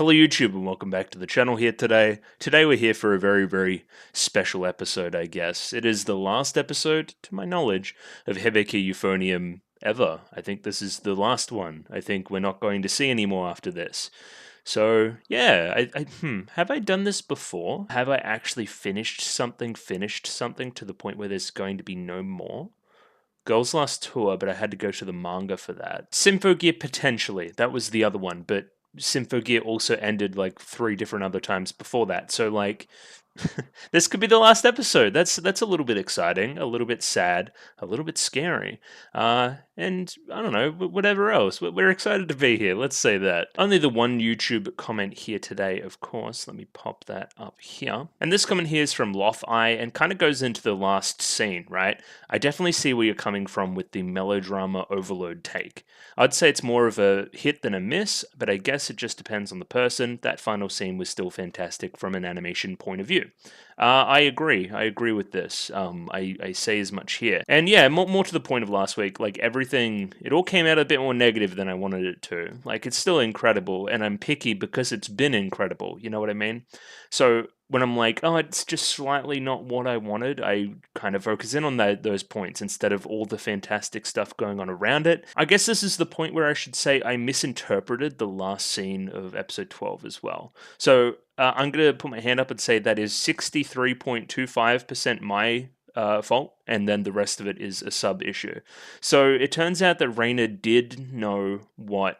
Hello YouTube and welcome back to the channel here today. Today we're here for a very special episode, I guess. It is the last episode, to my knowledge, of Hibike Euphonium ever. I think this is the last one. I think we're not going to see any more after this. So, yeah, have I done this before? Have I actually finished something to the point where there's going to be no more? Girls Last Tour, but I had to go to the manga for that. Symphogear potentially, that was the other one, but Symphogear also ended like 3 different other times before that. So like this could be the last episode. That's a little bit exciting, a little bit sad, a little bit scary. And I don't know, whatever else. We're excited to be here. Let's say that. Only the one YouTube comment here today, of course. Let me pop that up here. And this comment here is from Loth-Eye and kind of goes into the last scene, right? I definitely see where you're coming from with the melodrama overload take. I'd say it's more of a hit than a miss, but I guess it just depends on the person. That final scene was still fantastic from an animation point of view. I agree with this. I say as much here. And yeah, more to the point of last week, like everything, it all came out a bit more negative than I wanted it to. Like it's still incredible, and I'm picky because it's been incredible, you know what I mean? So when I'm like, oh, it's just slightly not what I wanted, I kind of focus in on those points instead of all the fantastic stuff going on around it. I guess this is the point where I should say I misinterpreted the last scene of episode 12 as well. So I'm going to put my hand up and say that is 63.25% my fault, and then the rest of it is a sub issue. So it turns out that Raina did know what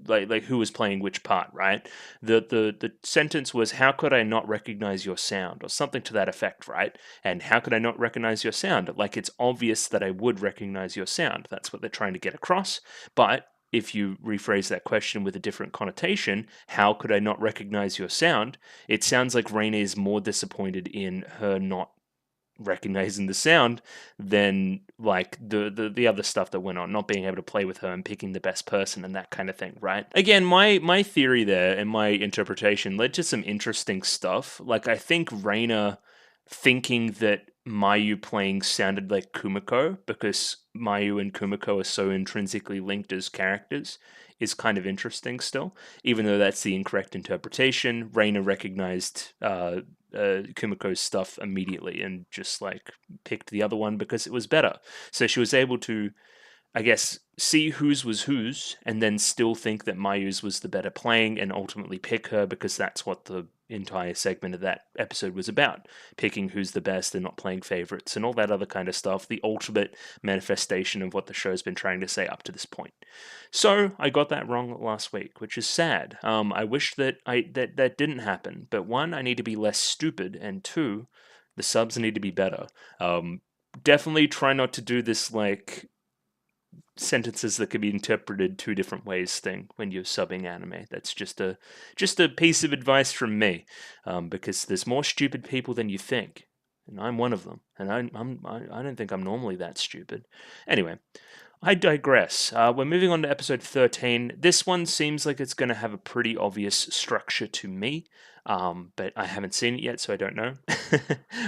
like who was playing which part, right? The sentence was, how could I not recognize your sound, or something to that effect, right? And how could I not recognize your sound? Like it's obvious that I would recognize your sound. That's what they're trying to get across. But if you rephrase that question with a different connotation, how could I not recognize your sound? It sounds like Raina is more disappointed in her not recognizing the sound than like the other stuff that went on, not being able to play with her and picking the best person and that kind of thing, right? Again, my theory there and my interpretation led to some interesting stuff. Like I think Reina thinking that Mayu playing sounded like Kumiko because Mayu and Kumiko are so intrinsically linked as characters is kind of interesting still, even though that's the incorrect interpretation. Reina recognized Kumiko's stuff immediately and just like picked the other one because it was better. So she was able to, I guess, see whose was whose and then still think that Mayu's was the better playing and ultimately pick her because that's what the entire segment of that episode was about. Picking who's the best and not playing favorites and all that other kind of stuff. The ultimate manifestation of what the show's been trying to say up to this point. So I got that wrong last week, which is sad. I wish that that didn't happen. But one, I need to be less stupid, and two, the subs need to be better. Definitely try not to do this like sentences that could be interpreted 2 different ways thing when you're subbing anime. That's just a piece of advice from me, because there's more stupid people than you think, and I'm one of them. And I don't think I'm normally that stupid. Anyway, I digress. We're moving on to episode 13. This one seems like it's going to have a pretty obvious structure to me, but I haven't seen it yet, so I don't know.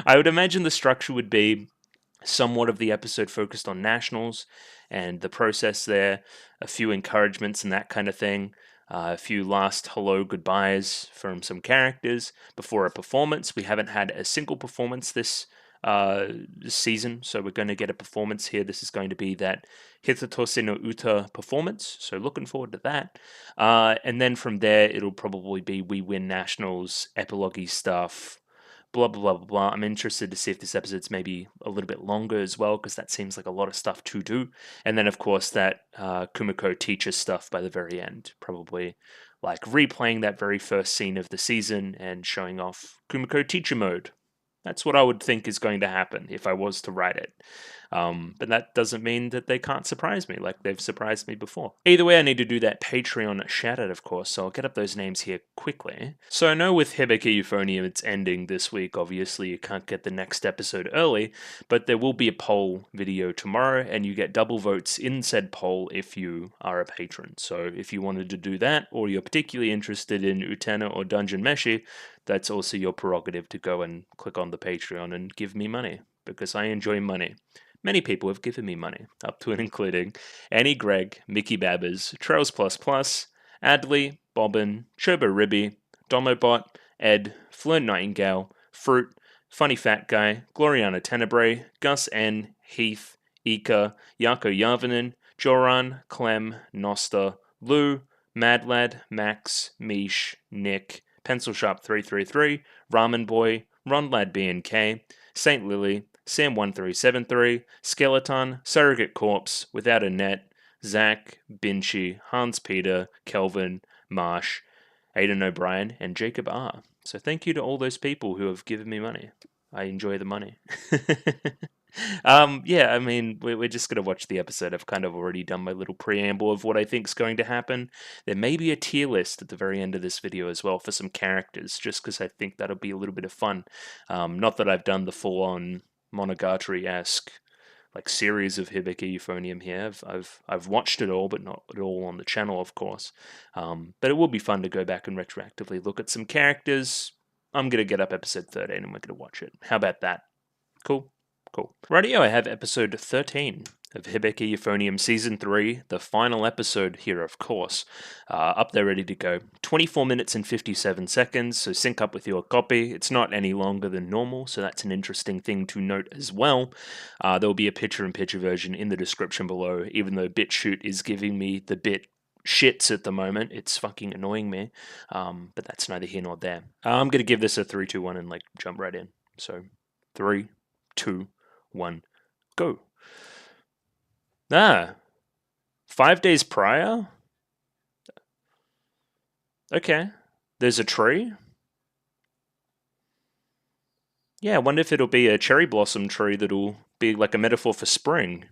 I would imagine the structure would be somewhat of the episode focused on nationals and the process there, a few encouragements and that kind of thing, a few last hello goodbyes from some characters before a performance. We haven't had a single performance this season, so we're going to get a performance here. This is going to be that Hitatose no Uta performance, so looking forward to that. And then from there, it'll probably be we win nationals, epilogue stuff, blah, blah, blah, blah. I'm interested to see if this episode's maybe a little bit longer as well, because that seems like a lot of stuff to do. And then, of course, that Kumiko teacher stuff by the very end, probably like replaying that very first scene of the season and showing off Kumiko teacher mode. That's what I would think is going to happen if I was to write it. But that doesn't mean that they can't surprise me like they've surprised me before. Either way, I need to do that Patreon shout-out, of course, so I'll get up those names here quickly. So I know with Hibike Euphonium, it's ending this week. Obviously, you can't get the next episode early, but there will be a poll video tomorrow, and you get double votes in said poll if you are a patron. So if you wanted to do that, or you're particularly interested in Utena or Dungeon Meshi, that's also your prerogative to go and click on the Patreon and give me money, because I enjoy money. Many people have given me money, up to and including Annie Gregg, Mickey Babbers, Trails++, Adley, Bobbin, Chobo Ribby, Domobot, Ed, Fleur Nightingale, Fruit, Funny Fat Guy, Gloriana Tenebrae, Gus N, Heath, Ika, Yako Yarvanen, Joran, Clem, Nosta, Lou, Madlad, Max, Mish, Nick, Pencil Sharp 333, Ramen Boy, Ronlad BNK, Saint Lily, Sam1373, Skeleton, Surrogate Corpse, Without a Net, Zach, Binchy, Hans Peter, Kelvin, Marsh, Aidan O'Brien, and Jacob R. So thank you to all those people who have given me money. I enjoy the money. Yeah, I mean, we're just going to watch the episode. I've kind of already done my little preamble of what I think is going to happen. There may be a tier list at the very end of this video as well for some characters, just because I think that'll be a little bit of fun. Not that I've done the full-on Monogatari-esque like series of Hibike Euphonium here. I've watched it all, but not at all on the channel, of course. But it will be fun to go back and retroactively look at some characters. I'm gonna get up episode 13 and we're gonna watch it. How about that? Cool. Cool. Rightio, I have episode 13 of Hibike Euphonium Season 3, the final episode here, of course, up there ready to go. 24 minutes and 57 seconds, so sync up with your copy. It's not any longer than normal, so that's an interesting thing to note as well. There will be a picture-in-picture version in the description below, even though BitChute is giving me the bit shits at the moment. It's fucking annoying me, but that's neither here nor there. I'm going to give this a 3, 2, 1 and like jump right in. So 3, 2, 1, go. 5 days prior? Okay. There's a tree? Yeah, I wonder if it'll be a cherry blossom tree that'll be like a metaphor for spring.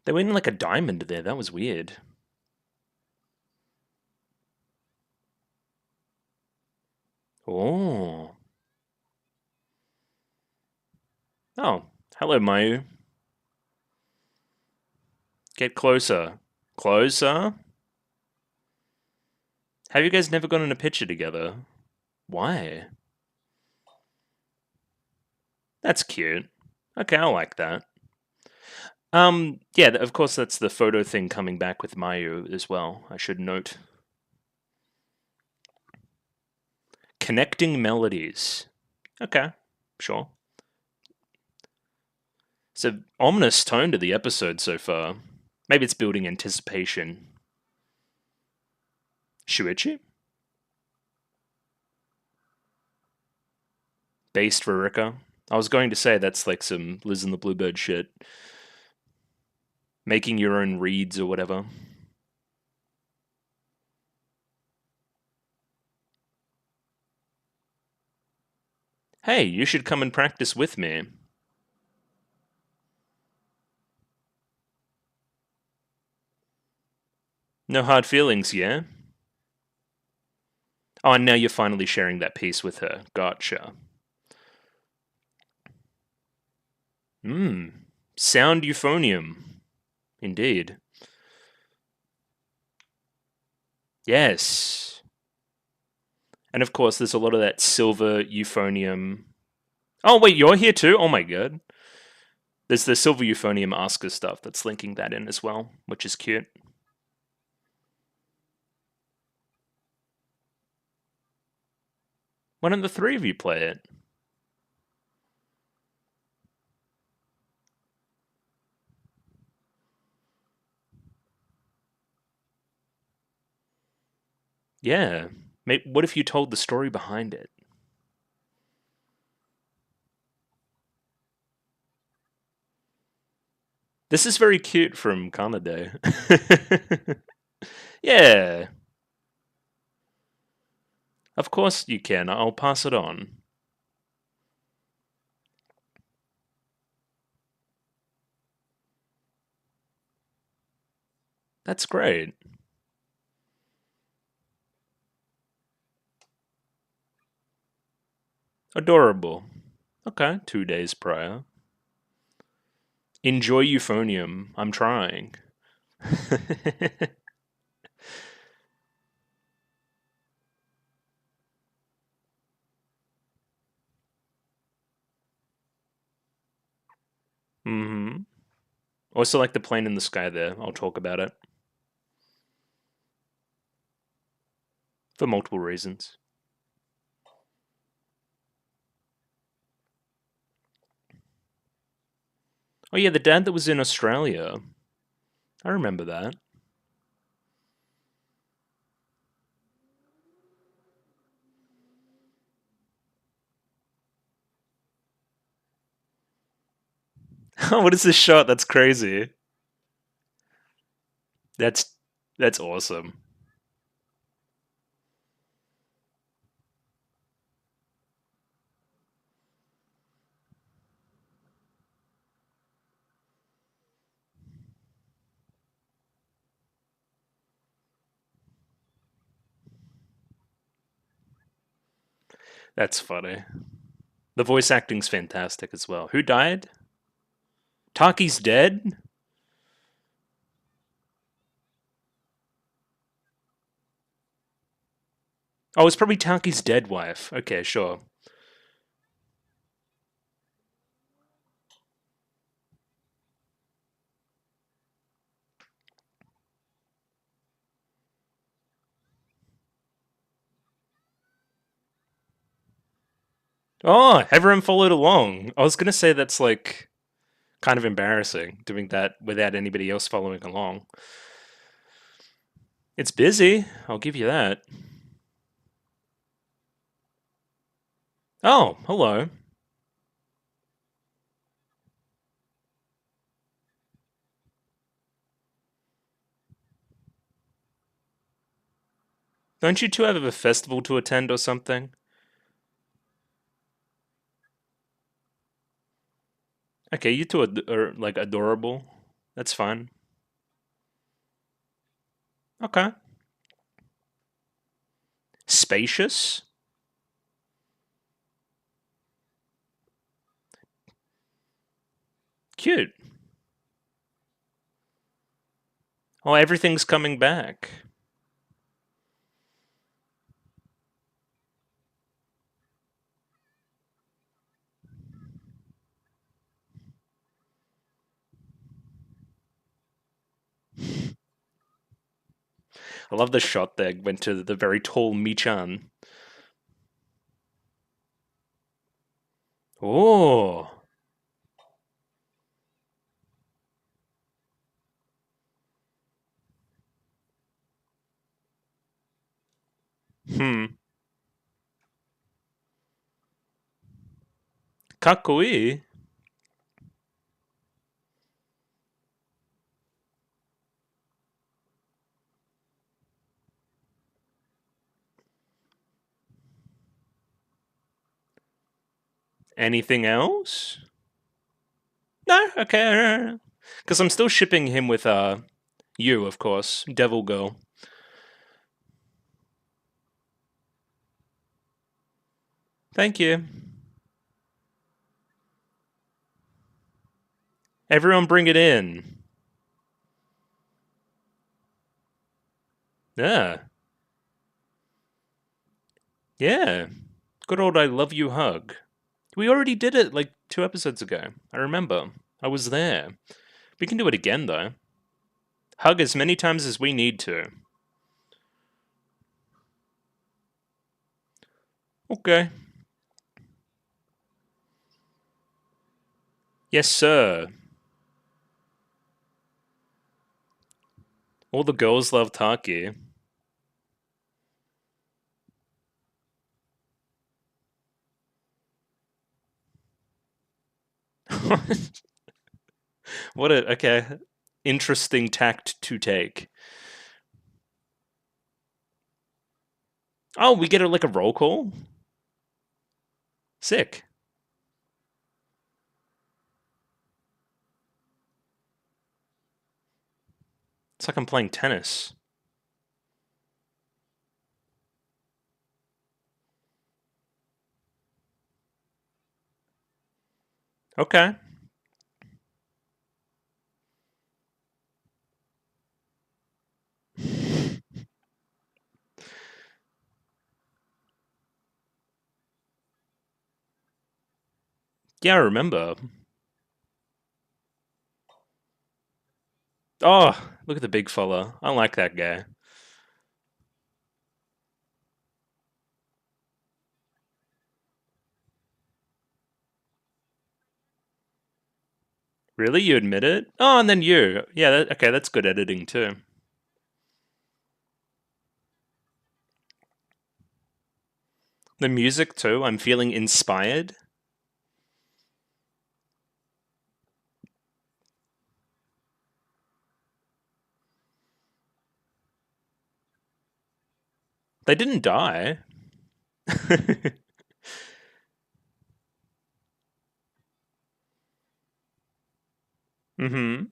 They went in like a diamond there. That was weird. Oh. Oh, hello, Mayu. Get closer. Closer? Have you guys never gotten a picture together? Why? That's cute. Okay, I like that. Yeah, of course that's the photo thing coming back with Mayu as well, I should note. Connecting melodies. Okay, sure. It's an ominous tone to the episode so far. Maybe it's building anticipation. Shuichi? Based Rurika? I was going to say that's like some Liz and the Bluebird shit. Making your own reeds or whatever. Hey, you should come and practice with me. No hard feelings, yeah? Oh, and now you're finally sharing that piece with her. Gotcha. Sound euphonium. Indeed. Yes. And of course, there's a lot of that silver euphonium. Oh, wait, you're here too? Oh my god. There's the silver euphonium Oscar stuff that's linking that in as well, which is cute. Why don't the three of you play it? Yeah. What if you told the story behind it? This is very cute from Kanade. Yeah. Of course you can. I'll pass it on. That's great. Adorable. Okay, 2 days prior. Enjoy euphonium. I'm trying. Also like the plane in the sky there. I'll talk about it. For multiple reasons. Oh yeah, the dad that was in Australia. I remember that. What is this shot? That's crazy. That's that's awesome. That's funny. The voice acting's fantastic as well. Who died? Taki's dead? Oh, it's probably Taki's dead wife. Okay, sure. Oh, everyone followed along. I was gonna say that's like kind of embarrassing doing that without anybody else following along. It's busy, I'll give you that. Oh, hello. Don't you two have a festival to attend or something? Okay, you two are like adorable. That's fine. Okay. Spacious? Cute. Oh, everything's coming back. I love the shot there. Went to the very tall Michan. Oh. Hmm. Kakui? Anything else? No? Okay. Because I'm still shipping him with, you, of course. Devil Girl. Thank you. Everyone bring it in. Yeah. Yeah. Good old I love you hug. We already did it like 2 episodes ago. I remember. I was there. We can do it again, though. Hug as many times as we need to. Okay. Yes, sir. All the girls love Taki. What a okay, interesting tact to take. Oh, we get like a roll call. Sick. It's like I'm playing tennis. Okay. Yeah, I remember. Oh, look at the big fella. I like that guy. Really? You admit it? Oh, and then you. Yeah, okay, that's good editing too. The music too. I'm feeling inspired. They didn't die. Mm-hmm.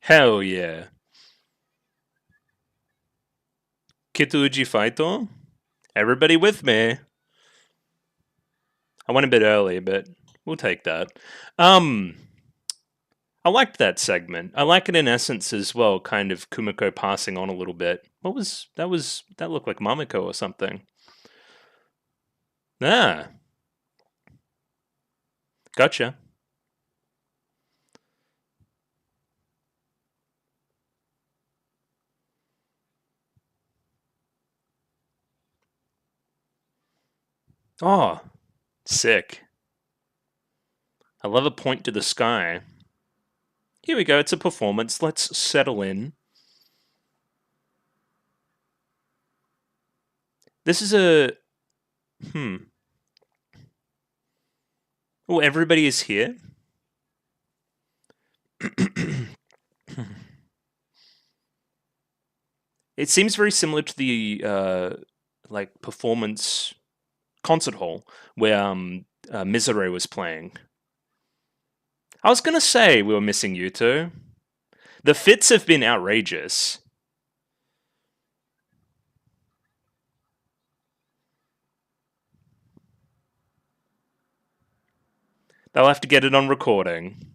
Hell yeah. Kituuji Faito? Everybody with me. I went a bit early, but we'll take that. Um, I liked that segment. I like it in essence as well, kind of Kumiko passing on a little bit. What was that? That looked like Mamiko or something. Ah, gotcha. Oh, sick. I love a point to the sky. Here we go, it's a performance. Let's settle in. This is a. Hmm. Oh, everybody is here? It seems very similar to the like performance concert hall where Misery was playing. I was gonna say we were missing Yuto. The fits have been outrageous. They'll have to get it on recording.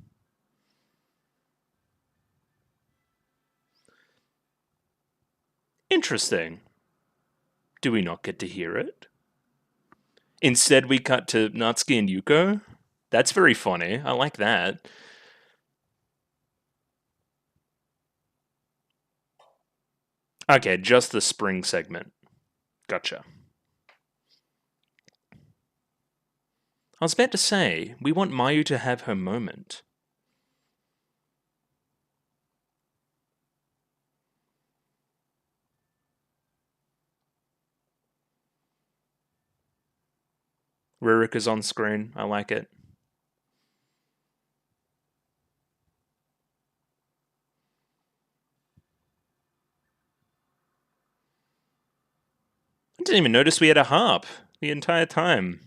Interesting. Do we not get to hear it? Instead, we cut to Natsuki and Yuko. That's very funny. I like that. Okay, just the spring segment. Gotcha. I was about to say, we want Mayu to have her moment. Rurika's on screen. I like it. I didn't even notice we had a harp the entire time.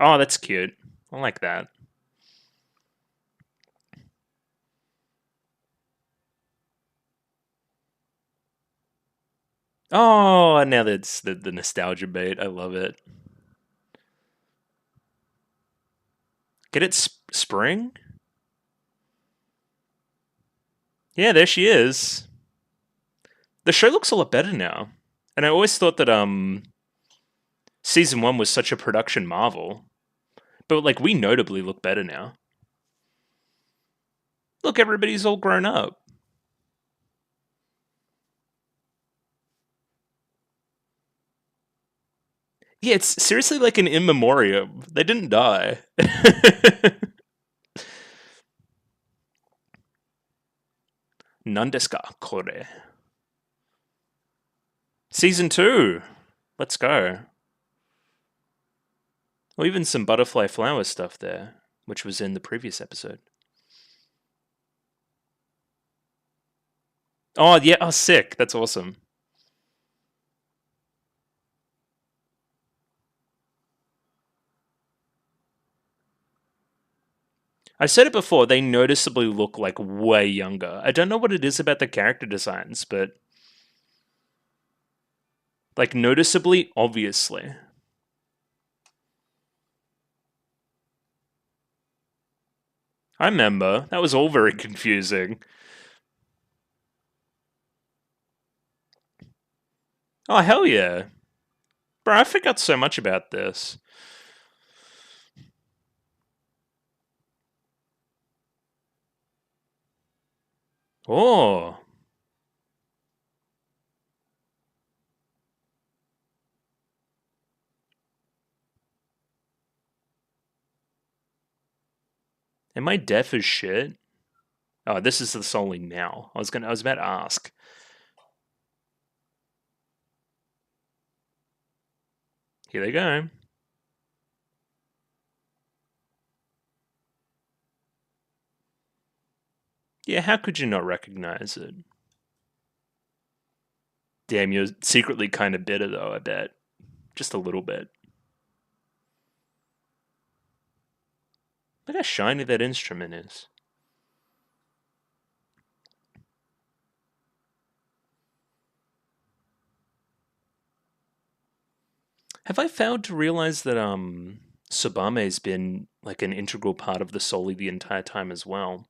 Oh, that's cute. I like that. Oh, now that's the nostalgia bait. I love it. Get it, spring? Yeah, there she is. The show looks a lot better now. And I always thought that season 1 was such a production marvel. But like we notably look better now. Look, everybody's all grown up. Yeah, it's seriously like an in memoriam. They didn't die. Nandeska kore. Season 2. Let's go. Or even some butterfly flower stuff there, which was in the previous episode. Oh, yeah. Oh, sick. That's awesome. I've said it before, they noticeably look like way younger. I don't know what it is about the character designs, but like noticeably, obviously. I remember. That was all very confusing. Oh, hell yeah. Bro, I forgot so much about this. Oh, am I deaf as shit? Oh, this is the Soling now. I was about to ask. Here they go. Yeah, how could you not recognize it? Damn, you're secretly kind of bitter though, I bet. Just a little bit. Look how shiny that instrument is. Have I failed to realize that Subame's been like an integral part of the Soli the entire time as well?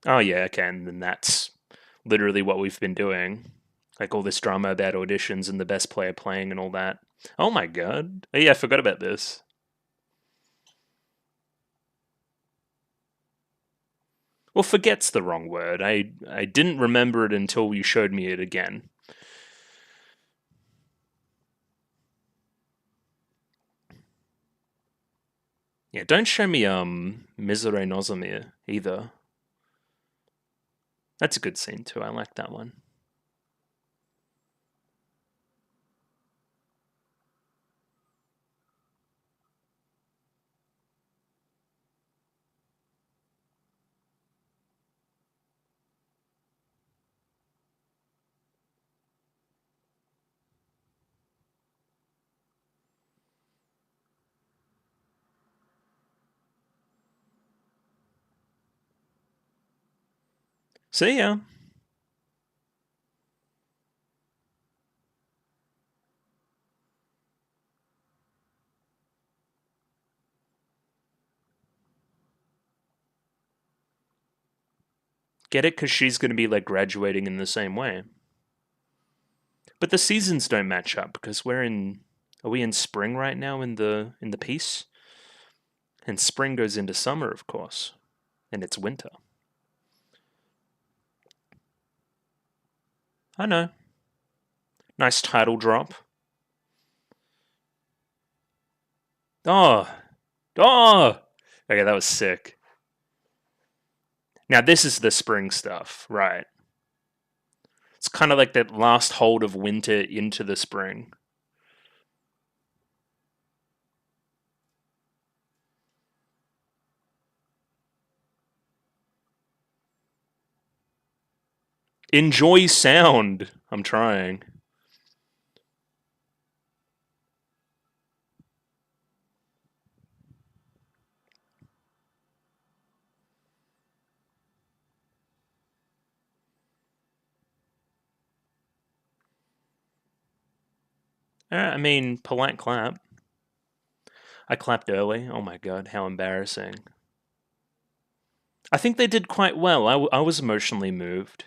Oh yeah, okay, and then that's literally what we've been doing. Like all this drama about auditions and the best player playing and all that. Oh my god. Oh, yeah, I forgot about this. Well, forget's the wrong word. I didn't remember it until you showed me it again. Yeah, don't show me Misere Nozomir either. That's a good scene too. I like that one. See ya. Get it? Because she's going to be like graduating in the same way. But the seasons don't match up because we're in. Are we in spring right now in the piece? And spring goes into summer, of course, and it's winter. I know. Nice title drop. Oh, oh. Okay, that was sick. Now this is the spring stuff, right? It's kind of like that last hold of winter into the spring. Enjoy sound. I'm trying. I mean, polite clap. I clapped early. Oh my god, how embarrassing. I think they did quite well. I was emotionally moved.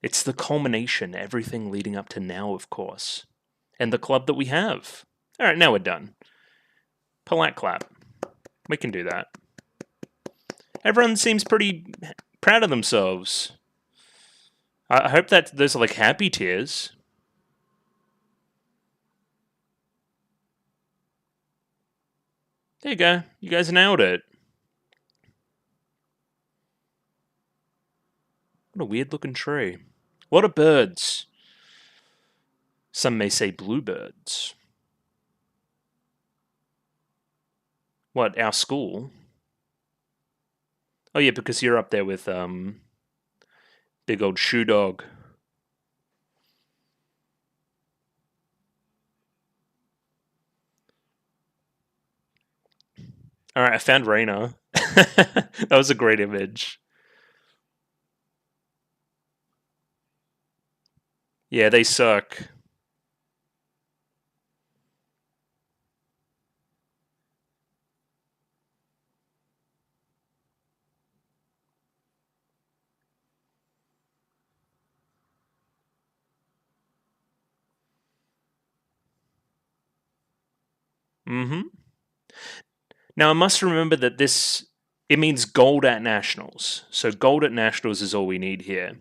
It's the culmination, everything leading up to now, of course. And the club that we have. Alright, now we're done. Polite clap. We can do that. Everyone seems pretty proud of themselves. I hope that those are like happy tears. There you go. You guys nailed it. What a weird looking tree. A lot of birds. Some may say bluebirds. What, our school? Oh yeah, because you're up there with big old shoe dog. Alright, I found Raina. That was a great image. Yeah, they suck. Mm-hmm. Now, I must remember that it means gold at nationals. So gold at nationals is all we need here.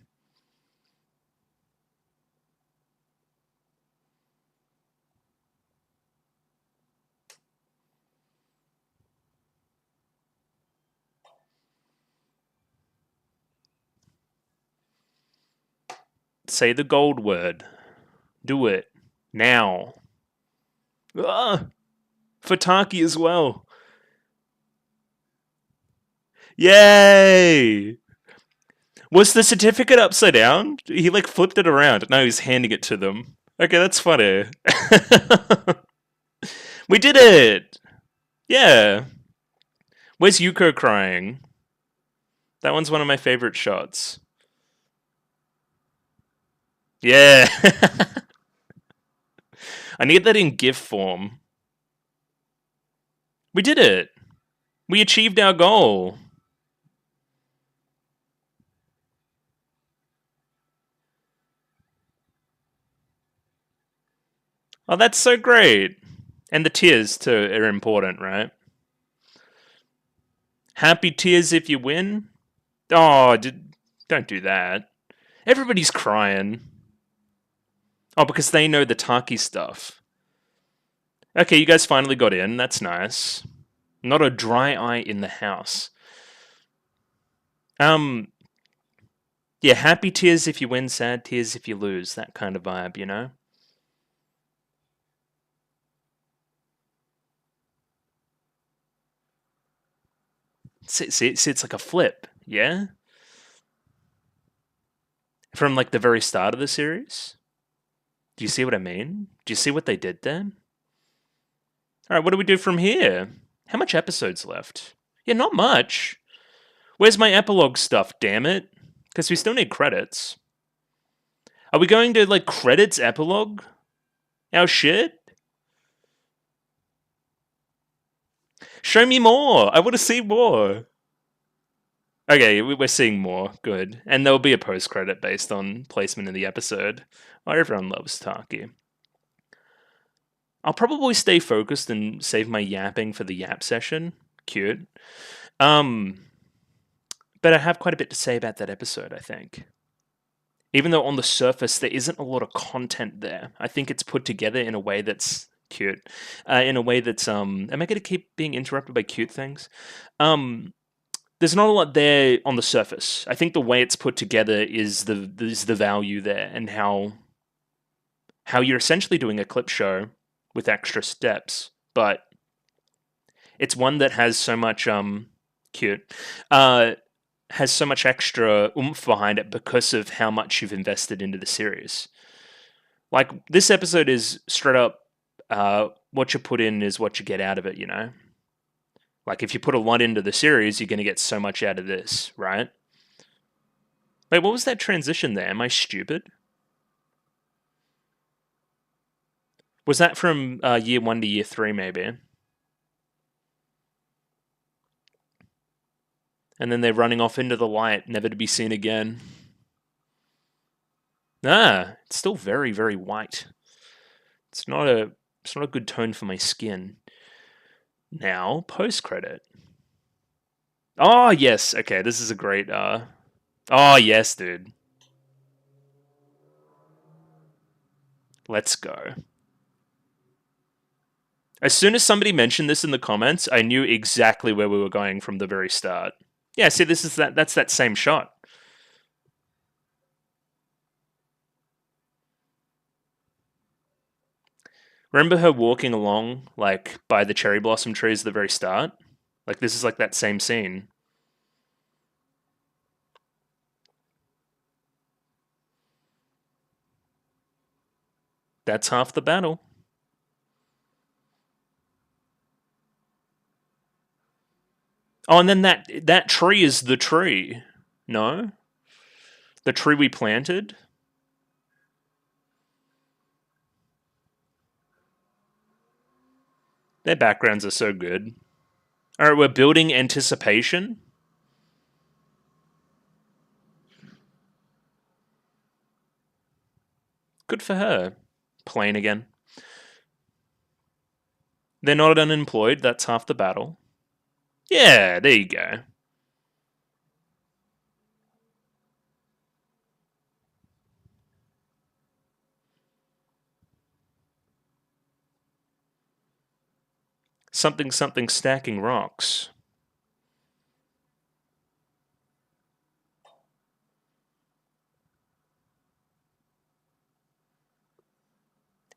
Say the gold word. Do it. Now. Ah! For Taki as well. Yay! Was the certificate upside down? He like flipped it around. No, he's handing it to them. Okay, that's funny. We did it! Yeah. Where's Yuko crying? That one's one of my favorite shots. Yeah. I need that in GIF form. We did it. We achieved our goal. Oh, that's so great. And the tears too are important, right? Happy tears if you win. Oh, don't do that. Everybody's crying. Oh, because they know the Taki stuff. Okay, you guys finally got in. That's nice. Not a dry eye in the house. Yeah, happy tears if you win, sad tears if you lose. That kind of vibe, you know? See, it's like a flip, yeah? From like the very start of the series. Do you see what I mean? Do you see what they did then? Alright, what do we do from here? How much episodes left? Yeah, not much. Where's my epilogue stuff, damn it? Because we still need credits. Are we going to, like, credits epilogue? Our shit? Show me more! I want to see more! Okay, we're seeing more. Good. And there'll be a post-credit based on placement in the episode. Oh, everyone loves Taki. I'll probably stay focused and save my yapping for the yap session. Cute. But I have quite a bit to say about that episode, I think. Even though on the surface there isn't a lot of content there, I think it's put together in a way that's cute. In a way that's am I going to keep being interrupted by cute things? There's not a lot there on the surface. I think the way it's put together is the value there, and how you're essentially doing a clip show with extra steps, but it's one that has so much cute. Has so much extra oomph behind it because of how much you've invested into the series. Like, this episode is straight up, what you put in is what you get out of it, you know? Like, if you put a lot into the series, you're going to get so much out of this, right? Wait, what was that transition there? Am I stupid? Was that from year 1 to year 3, maybe? And then they're running off into the light, never to be seen again. Ah, it's still very, very white. It's not a good tone for my skin. Now, post credit. Oh yes, okay, this is a great oh yes, dude. Let's go. As soon as somebody mentioned this in the comments, I knew exactly where we were going from the very start. Yeah, see, that's that same shot. Remember her walking along, like, by the cherry blossom trees at the very start? Like, this is like that same scene. That's half the battle. Oh, and then that tree is the tree. No? The tree we planted? Their backgrounds are so good. Alright, we're building anticipation. Good for her. Plane again. They're not unemployed, that's half the battle. Yeah, there you go. Something something stacking rocks.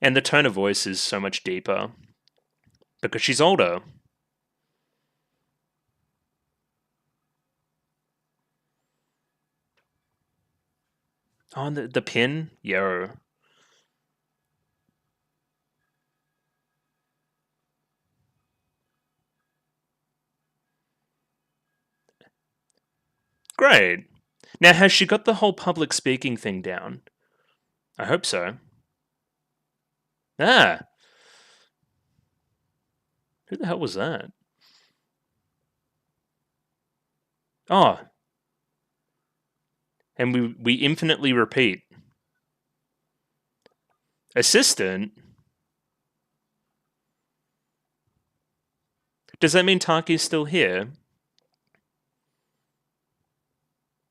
And the tone of voice is so much deeper because she's older. Oh, and the pin? Yo. Great. Now, has she got the whole public speaking thing down? I hope so. Ah, who the hell was that? Oh, and we infinitely repeat. Assistant? Does that mean Taki's still here?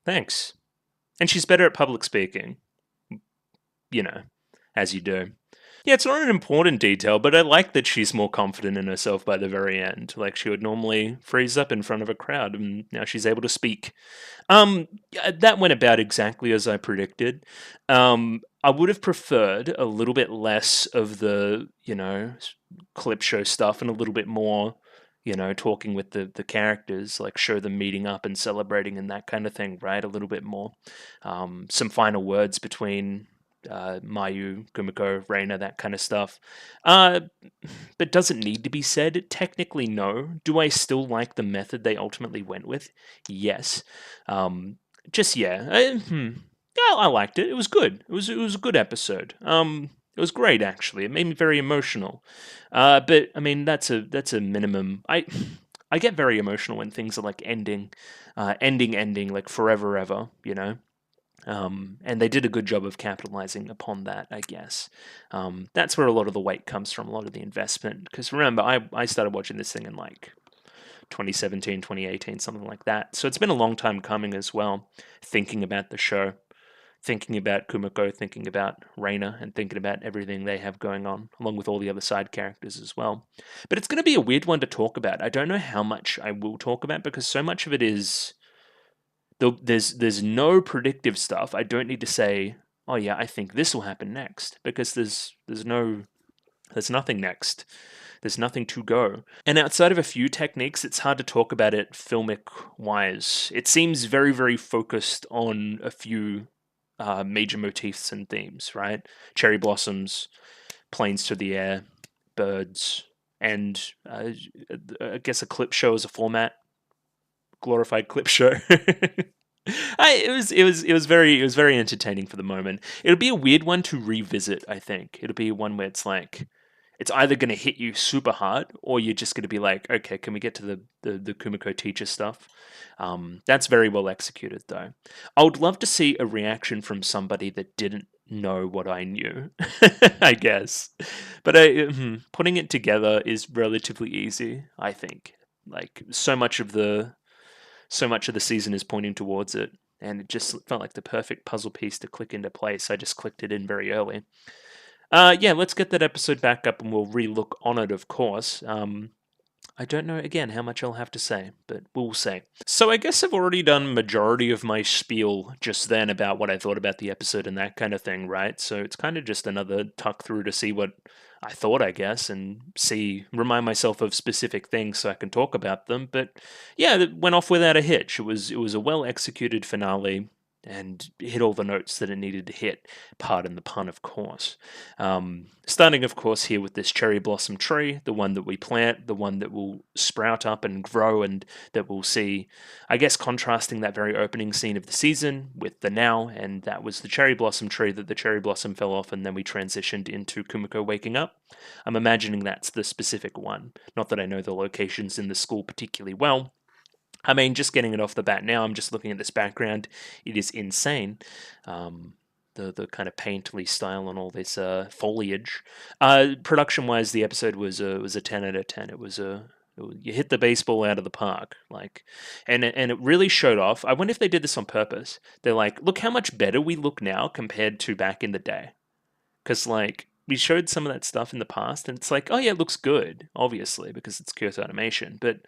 Thanks. And she's better at public speaking. You know, as you do. Yeah, it's not an important detail, but I like that she's more confident in herself by the very end. Like, she would normally freeze up in front of a crowd, and now she's able to speak. That went about exactly as I predicted. I would have preferred a little bit less of the, clip show stuff and a little bit more, talking with the characters, like show them meeting up and celebrating and that kind of thing, right? A little bit more. Some final words between Mayu, Kumiko, Reina, that kind of stuff. But does it need to be said? Technically, no. Do I still like the method they ultimately went with? Yes. Just yeah. Yeah, I liked it. It was good. It was a good episode. It was great actually. It made me very emotional. But I mean that's a minimum. I get very emotional when things are like ending like forever ever. And they did a good job of capitalizing upon that, I guess. That's where a lot of the weight comes from, a lot of the investment. Because remember, I started watching this thing in like 2017, 2018, something like that. So it's been a long time coming as well, thinking about the show, thinking about Kumiko, thinking about Reina, and thinking about everything they have going on, along with all the other side characters as well. But it's going to be a weird one to talk about. I don't know how much I will talk about because so much of it is there's no predictive stuff. I don't need to say, oh yeah, I think this will happen next because there's nothing next. There's nothing to go. And outside of a few techniques, it's hard to talk about it filmic wise. It seems very, very focused on a few major motifs and themes, right? Cherry blossoms, planes to the air, birds, and I guess a clip show as a format, glorified clip show. It was very entertaining for the moment. It'll be a weird one to revisit. I think it'll be one where it's like it's either going to hit you super hard or you're just going to be like, okay, can we get to the Kumiko teacher stuff? That's very well executed though. I would love to see a reaction from somebody that didn't know what I knew, I guess. But putting it together is relatively easy. I think like so much of the season is pointing towards it, and it just felt like the perfect puzzle piece to click into place. I just clicked it in very early. Yeah, let's get that episode back up and we'll re-look on it, of course. I don't know, again, how much I'll have to say, but we'll see. So I guess I've already done majority of my spiel just then about what I thought about the episode and that kind of thing, right? So it's kind of just another tuck through to see what I thought, I guess, and remind myself of specific things so I can talk about them. But yeah, it went off without a hitch. It was a well executed finale and hit all the notes that it needed to hit. Pardon the pun, of course. Starting, of course, here with this cherry blossom tree, the one that we plant, the one that will sprout up and grow, and that we'll see, I guess, contrasting that very opening scene of the season with the now, and that was the cherry blossom tree that the cherry blossom fell off, and then we transitioned into Kumiko waking up. I'm imagining that's the specific one. Not that I know the locations in the school particularly well. I mean, just getting it off the bat now, I'm just looking at this background. It is insane. the kind of painterly style and all this foliage. Production wise, the episode was a 10 out of 10. You hit the baseball out of the park, like, and it really showed off. I wonder if they did this on purpose. They're like, look how much better we look now compared to back in the day, because like we showed some of that stuff in the past, and it's like, oh yeah, it looks good, obviously because it's Kyoto Animation, but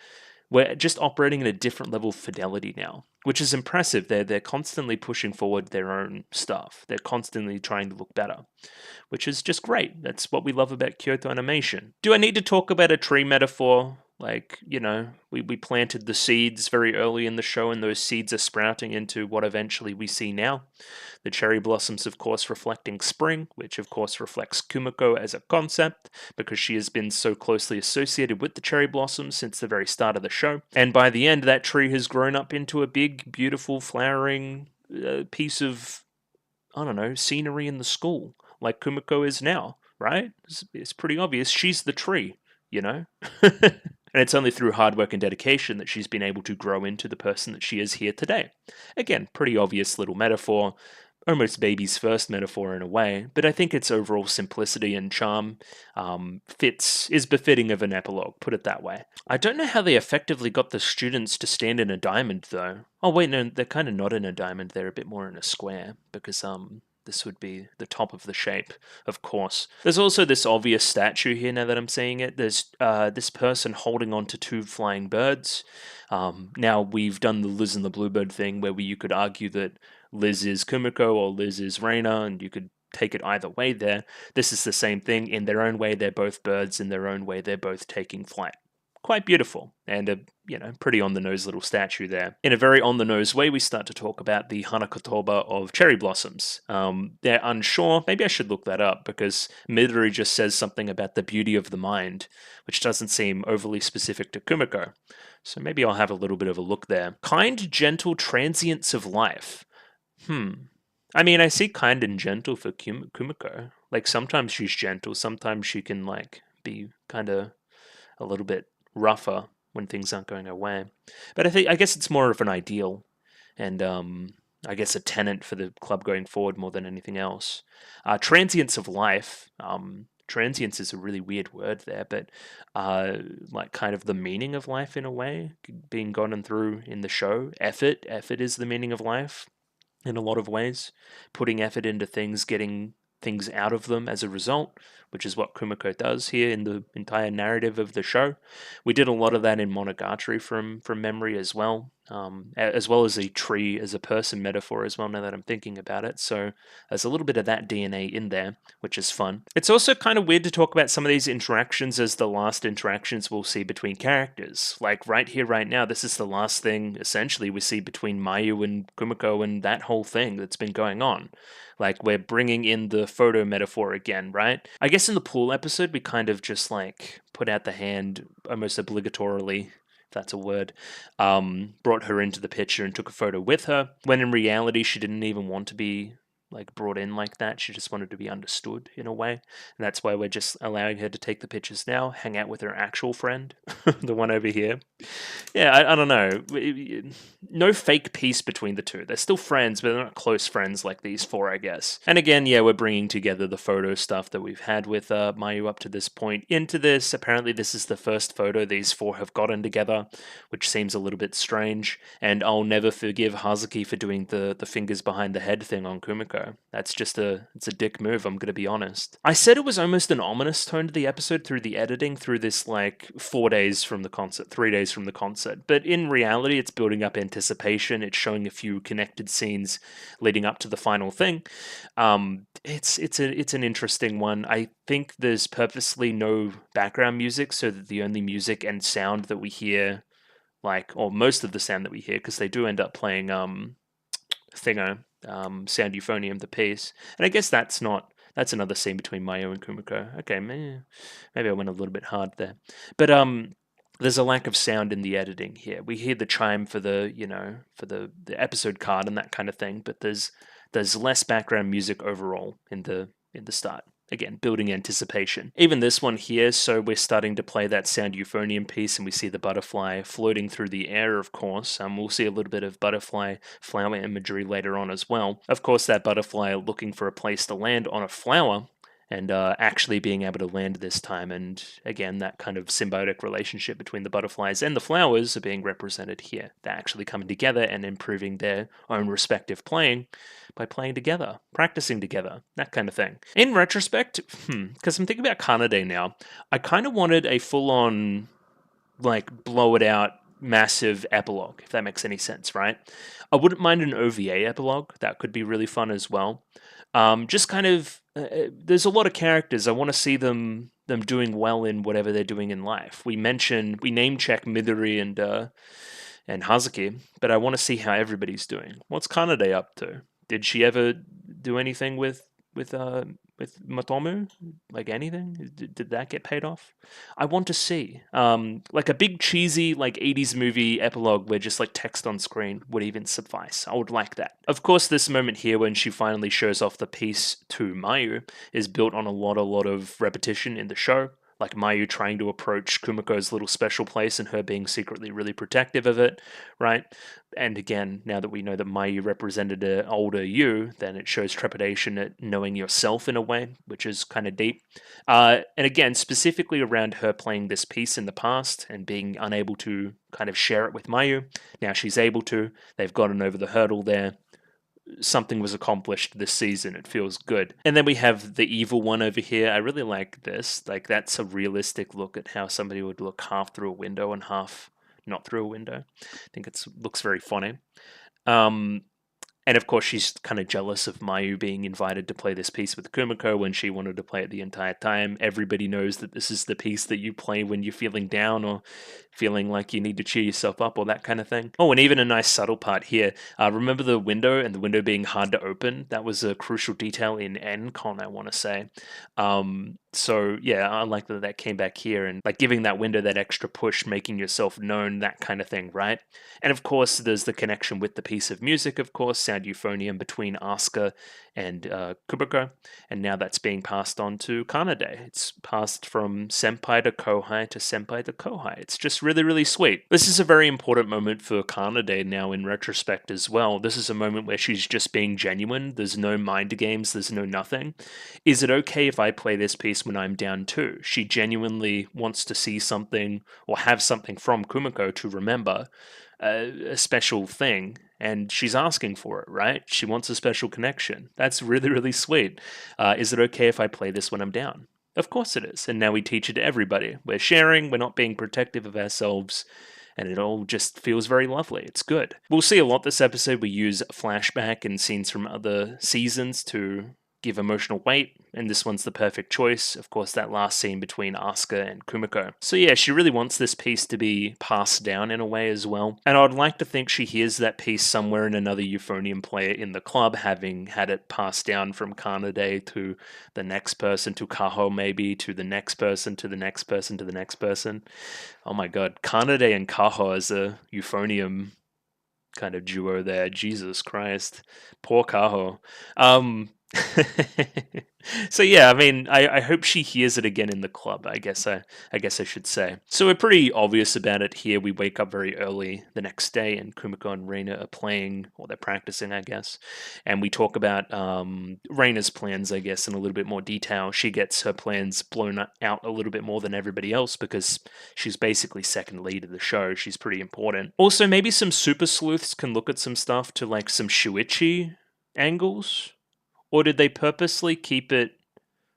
we're just operating at a different level of fidelity now, which is impressive. They're constantly pushing forward their own stuff. They're constantly trying to look better, which is just great. That's what we love about Kyoto Animation. Do I need to talk about a tree metaphor? Like, we planted the seeds very early in the show, and those seeds are sprouting into what eventually we see now. The cherry blossoms, of course, reflecting spring, which of course reflects Kumiko as a concept, because she has been so closely associated with the cherry blossoms since the very start of the show. And by the end, that tree has grown up into a big, beautiful, flowering piece of, I don't know, scenery in the school, like Kumiko is now, right? It's pretty obvious. She's the tree, you know? And it's only through hard work and dedication that she's been able to grow into the person that she is here today. Again, pretty obvious little metaphor, almost baby's first metaphor in a way, but I think its overall simplicity and charm is befitting of an epilogue, put it that way. I don't know how they effectively got the students to stand in a diamond, though. Oh wait, no, they're kind of not in a diamond, they're a bit more in a square, because this would be the top of the shape, of course. There's also this obvious statue here, now that I'm seeing it. There's this person holding on to two flying birds. Now, we've done the Liz and the Bluebird thing, where you could argue that Liz is Kumiko or Liz is Reina, and you could take it either way there. This is the same thing. In their own way, they're both birds. In their own way, they're both taking flight. Quite beautiful, and a pretty on-the-nose little statue there. In a very on-the-nose way, we start to talk about the Hanakotoba of cherry blossoms. They're unsure. Maybe I should look that up, because Midori just says something about the beauty of the mind, which doesn't seem overly specific to Kumiko. So maybe I'll have a little bit of a look there. Kind, gentle transience of life. I mean, I see kind and gentle for Kumiko. Like, sometimes she's gentle, sometimes she can, like, be kind of a little bit rougher when things aren't going her way. But I guess it's more of an ideal, and I guess a tenet for the club going forward more than anything else. Transience of life. Transience is a really weird word there, but like kind of the meaning of life in a way, being gone through in the show. Effort is the meaning of life in a lot of ways. Putting effort into things, getting things out of them as a result, which is what Kumiko does here in the entire narrative of the show. We did a lot of that in Monogatari from memory as well as a tree as a person metaphor as well, now that I'm thinking about it. So there's a little bit of that DNA in there, which is fun. It's also kind of weird to talk about some of these interactions as the last interactions we'll see between characters. Like right here, right now, this is the last thing essentially we see between Mayu and Kumiko and that whole thing that's been going on. Like, we're bringing in the photo metaphor again, right? I guess in the pool episode, we kind of just, like, put out the hand almost obligatorily, if that's a word, brought her into the picture and took a photo with her, when in reality, she didn't even want to be, like, brought in like that. She just wanted to be understood in a way. And that's why we're just allowing her to take the pictures now, hang out with her actual friend, the one over here. Yeah, I don't know. No fake peace between the two. They're still friends, but they're not close friends like these four, I guess. And again, yeah, we're bringing together the photo stuff that we've had with Mayu up to this point into this. Apparently, this is the first photo these four have gotten together, which seems a little bit strange. And I'll never forgive Hazuki for doing the fingers behind the head thing on Kumiko. That's just it's a dick move, I'm going to be honest. I said it was almost an ominous tone to the episode through the editing, through this, like, 4 days from the concert, 3 days from the concert. But in reality, it's building up anticipation. It's showing a few connected scenes leading up to the final thing. It's an interesting one. I think there's purposely no background music, so that the only music and sound that we hear, like, or most of the sound that we hear, because they do end up playing Sound Euphonium, the piece. And I guess that's another scene between Mayu and Kumiko. Okay, maybe I went a little bit hard there. But there's a lack of sound in the editing here. We hear the chime for the episode card and that kind of thing, but there's less background music overall in the start. again, building anticipation. Even this one here, so we're starting to play that sound euphonium piece, and we see the butterfly floating through the air, of course. We'll see a little bit of butterfly flower imagery later on as well. Of course, that butterfly looking for a place to land on a flower, and actually being able to land this time. And again, that kind of symbiotic relationship between the butterflies and the flowers are being represented here. They're actually coming together and improving their own respective playing by playing together, practicing together, that kind of thing. In retrospect, because I'm thinking about Kanade now, I kind of wanted a full-on, like, blow it out, massive epilogue, if that makes any sense, right? I wouldn't mind an OVA epilogue. That could be really fun as well. Just kind of, there's a lot of characters. I want to see them doing well in whatever they're doing in life. We name check Midori and Hazuki, but I want to see how everybody's doing. What's Kanade up to? Did she ever do anything with Matomu? Like anything? Did that get paid off? I want to see. Like a big cheesy like 80s movie epilogue where just like text on screen would even suffice. I would like that. Of course, this moment here when she finally shows off the piece to Mayu is built on a lot of repetition in the show. Like Mayu trying to approach Kumiko's little special place and her being secretly really protective of it, right? And again, now that we know that Mayu represented an older you, then it shows trepidation at knowing yourself in a way, which is kind of deep. And again, specifically around her playing this piece in the past and being unable to kind of share it with Mayu. Now she's able to. They've gotten over the hurdle there. Something was accomplished this season. It feels good. And then we have the evil one over here. I really like this. Like, that's a realistic look at how somebody would look half through a window and half not through a window. I think it looks very funny. And of course, she's kind of jealous of Mayu being invited to play this piece with Kumiko when she wanted to play it the entire time. Everybody knows that this is the piece that you play when you're feeling down or feeling like you need to cheer yourself up or that kind of thing. Oh, and even a nice subtle part here. Remember the window and the window being hard to open? That was a crucial detail in N-Con, I want to say. So yeah, I like that came back here and like giving that window that extra push, making yourself known, that kind of thing, right? And of course, there's the connection with the piece of music, of course, sound euphonium between Asuka and Kumiko, and now that's being passed on to Kanade. It's passed from senpai to kohai to senpai to kohai. It's just really, really sweet. This is a very important moment for Kanade now in retrospect as well. This is a moment where she's just being genuine. There's no mind games. There's no nothing. Is it okay if I play this piece when I'm down too? She genuinely wants to see something or have something from Kumiko to remember a special thing, and she's asking for it, right? She wants a special connection. That's really, really sweet. Is it okay if I play this when I'm down? Of course it is. And now we teach it to everybody. We're sharing, we're not being protective of ourselves, and it all just feels very lovely. It's good. We'll see a lot this episode. We use flashback and scenes from other seasons to give emotional weight, and this one's the perfect choice. Of course, that last scene between Asuka and Kumiko. So yeah, she really wants this piece to be passed down in a way as well. And I'd like to think she hears that piece somewhere in another Euphonium player in the club, having had it passed down from Kanade to the next person, to Kaho maybe, to the next person, to the next person, to the next person. Oh my god, Kanade and Kaho as a Euphonium kind of duo there. Jesus Christ. Poor Kaho. So yeah, I mean, I hope she hears it again in the club. I guess I should say. So we're pretty obvious about it here. We wake up very early the next day, and Kumiko and Reina are playing, or they're practicing, I guess. And we talk about Reina's plans, I guess, in a little bit more detail. She gets her plans blown out a little bit more than everybody else because she's basically second lead of the show. She's pretty important. Also, maybe some super sleuths can look at some stuff to like some Shuichi angles. Or did they purposely keep it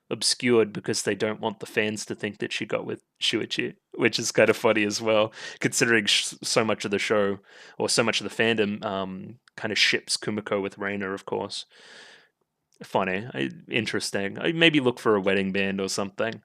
obscured because they don't want the fans to think that she got with Shuichi? Which is kind of funny as well, considering so much of the show, or so much of the fandom, kind of ships Kumiko with Reina, of course. Funny. Interesting. Maybe look for a wedding band or something.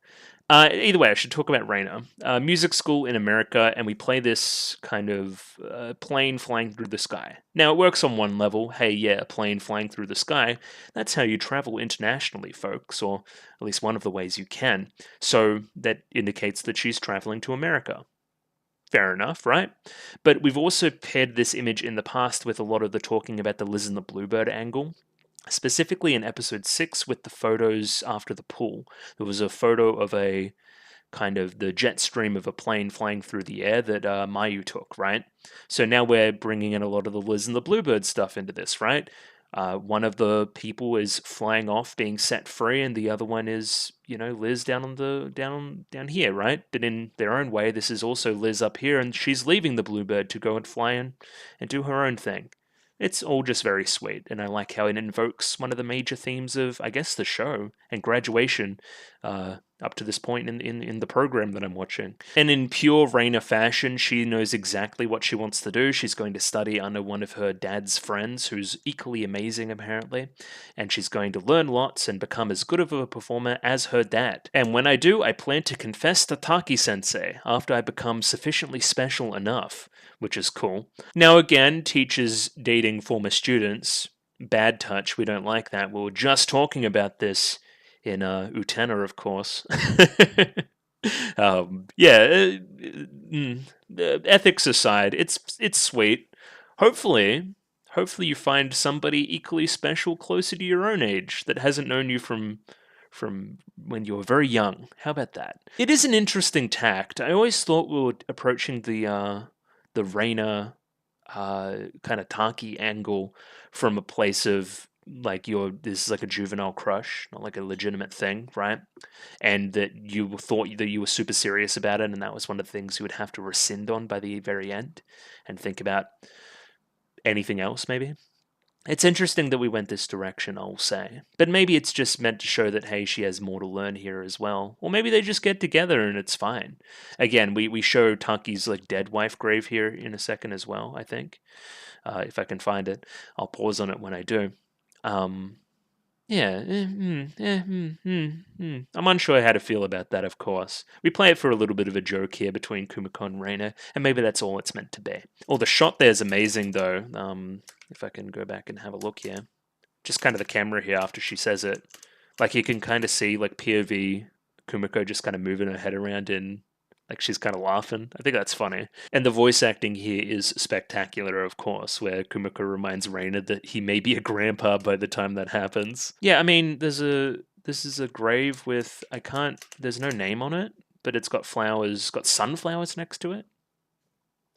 Either way, I should talk about Reina. Music school in America, and we play this kind of plane flying through the sky. Now, it works on one level. Hey, yeah, a plane flying through the sky. That's how you travel internationally, folks, or at least one of the ways you can. So that indicates that she's traveling to America. Fair enough, right? But we've also paired this image in the past with a lot of the talking about the Liz and the Bluebird angle. Specifically in episode 6 with the photos after the pool. There was a photo of a kind of the jet stream of a plane flying through the air that Mayu took, right? So now we're bringing in a lot of the Liz and the Bluebird stuff into this, right? One of the people is flying off, being set free, and the other one is, Liz down on the down here, right? But in their own way, this is also Liz up here, and she's leaving the Bluebird to go and fly in and do her own thing. It's all just very sweet, and I like how it invokes one of the major themes of, I guess, the show and graduation, up to this point in the program that I'm watching. And in pure Raina fashion, she knows exactly what she wants to do. She's going to study under one of her dad's friends, who's equally amazing, apparently, and she's going to learn lots and become as good of a performer as her dad. And when I do, I plan to confess to Taki-sensei after I become sufficiently special enough, which is cool. Now again, teachers dating former students, bad touch, we don't like that. We were just talking about this in Utena, of course. Yeah, ethics aside, it's sweet. Hopefully, you find somebody equally special closer to your own age that hasn't known you from when you were very young. How about that? It is an interesting tact. I always thought we were approaching the Reina kind of Taki angle from a place of like this is like a juvenile crush, not like a legitimate thing, right? And that you thought that you were super serious about it, and that was one of the things you would have to rescind on by the very end and think about anything else, maybe. It's interesting that we went this direction, I'll say. But maybe it's just meant to show that, hey, she has more to learn here as well. Or maybe they just get together and it's fine. Again, we show Taki's like dead wife grave here in a second as well, I think. If I can find it. I'll pause on it when I do. Yeah. I'm unsure how to feel about that, of course. We play it for a little bit of a joke here between Kumiko and Reina, and maybe that's all it's meant to be. Oh, the shot there's amazing, though. If I can go back and have a look here. Just kind of the camera here after she says it. Like, you can kind of see, like, POV Kumiko just kind of moving her head around and like she's kind of laughing. I think that's funny. And the voice acting here is spectacular, of course, where Kumiko reminds Reina that he may be a grandpa by the time that happens. Yeah, I mean, this is a grave with, there's no name on it, but it's got sunflowers next to it.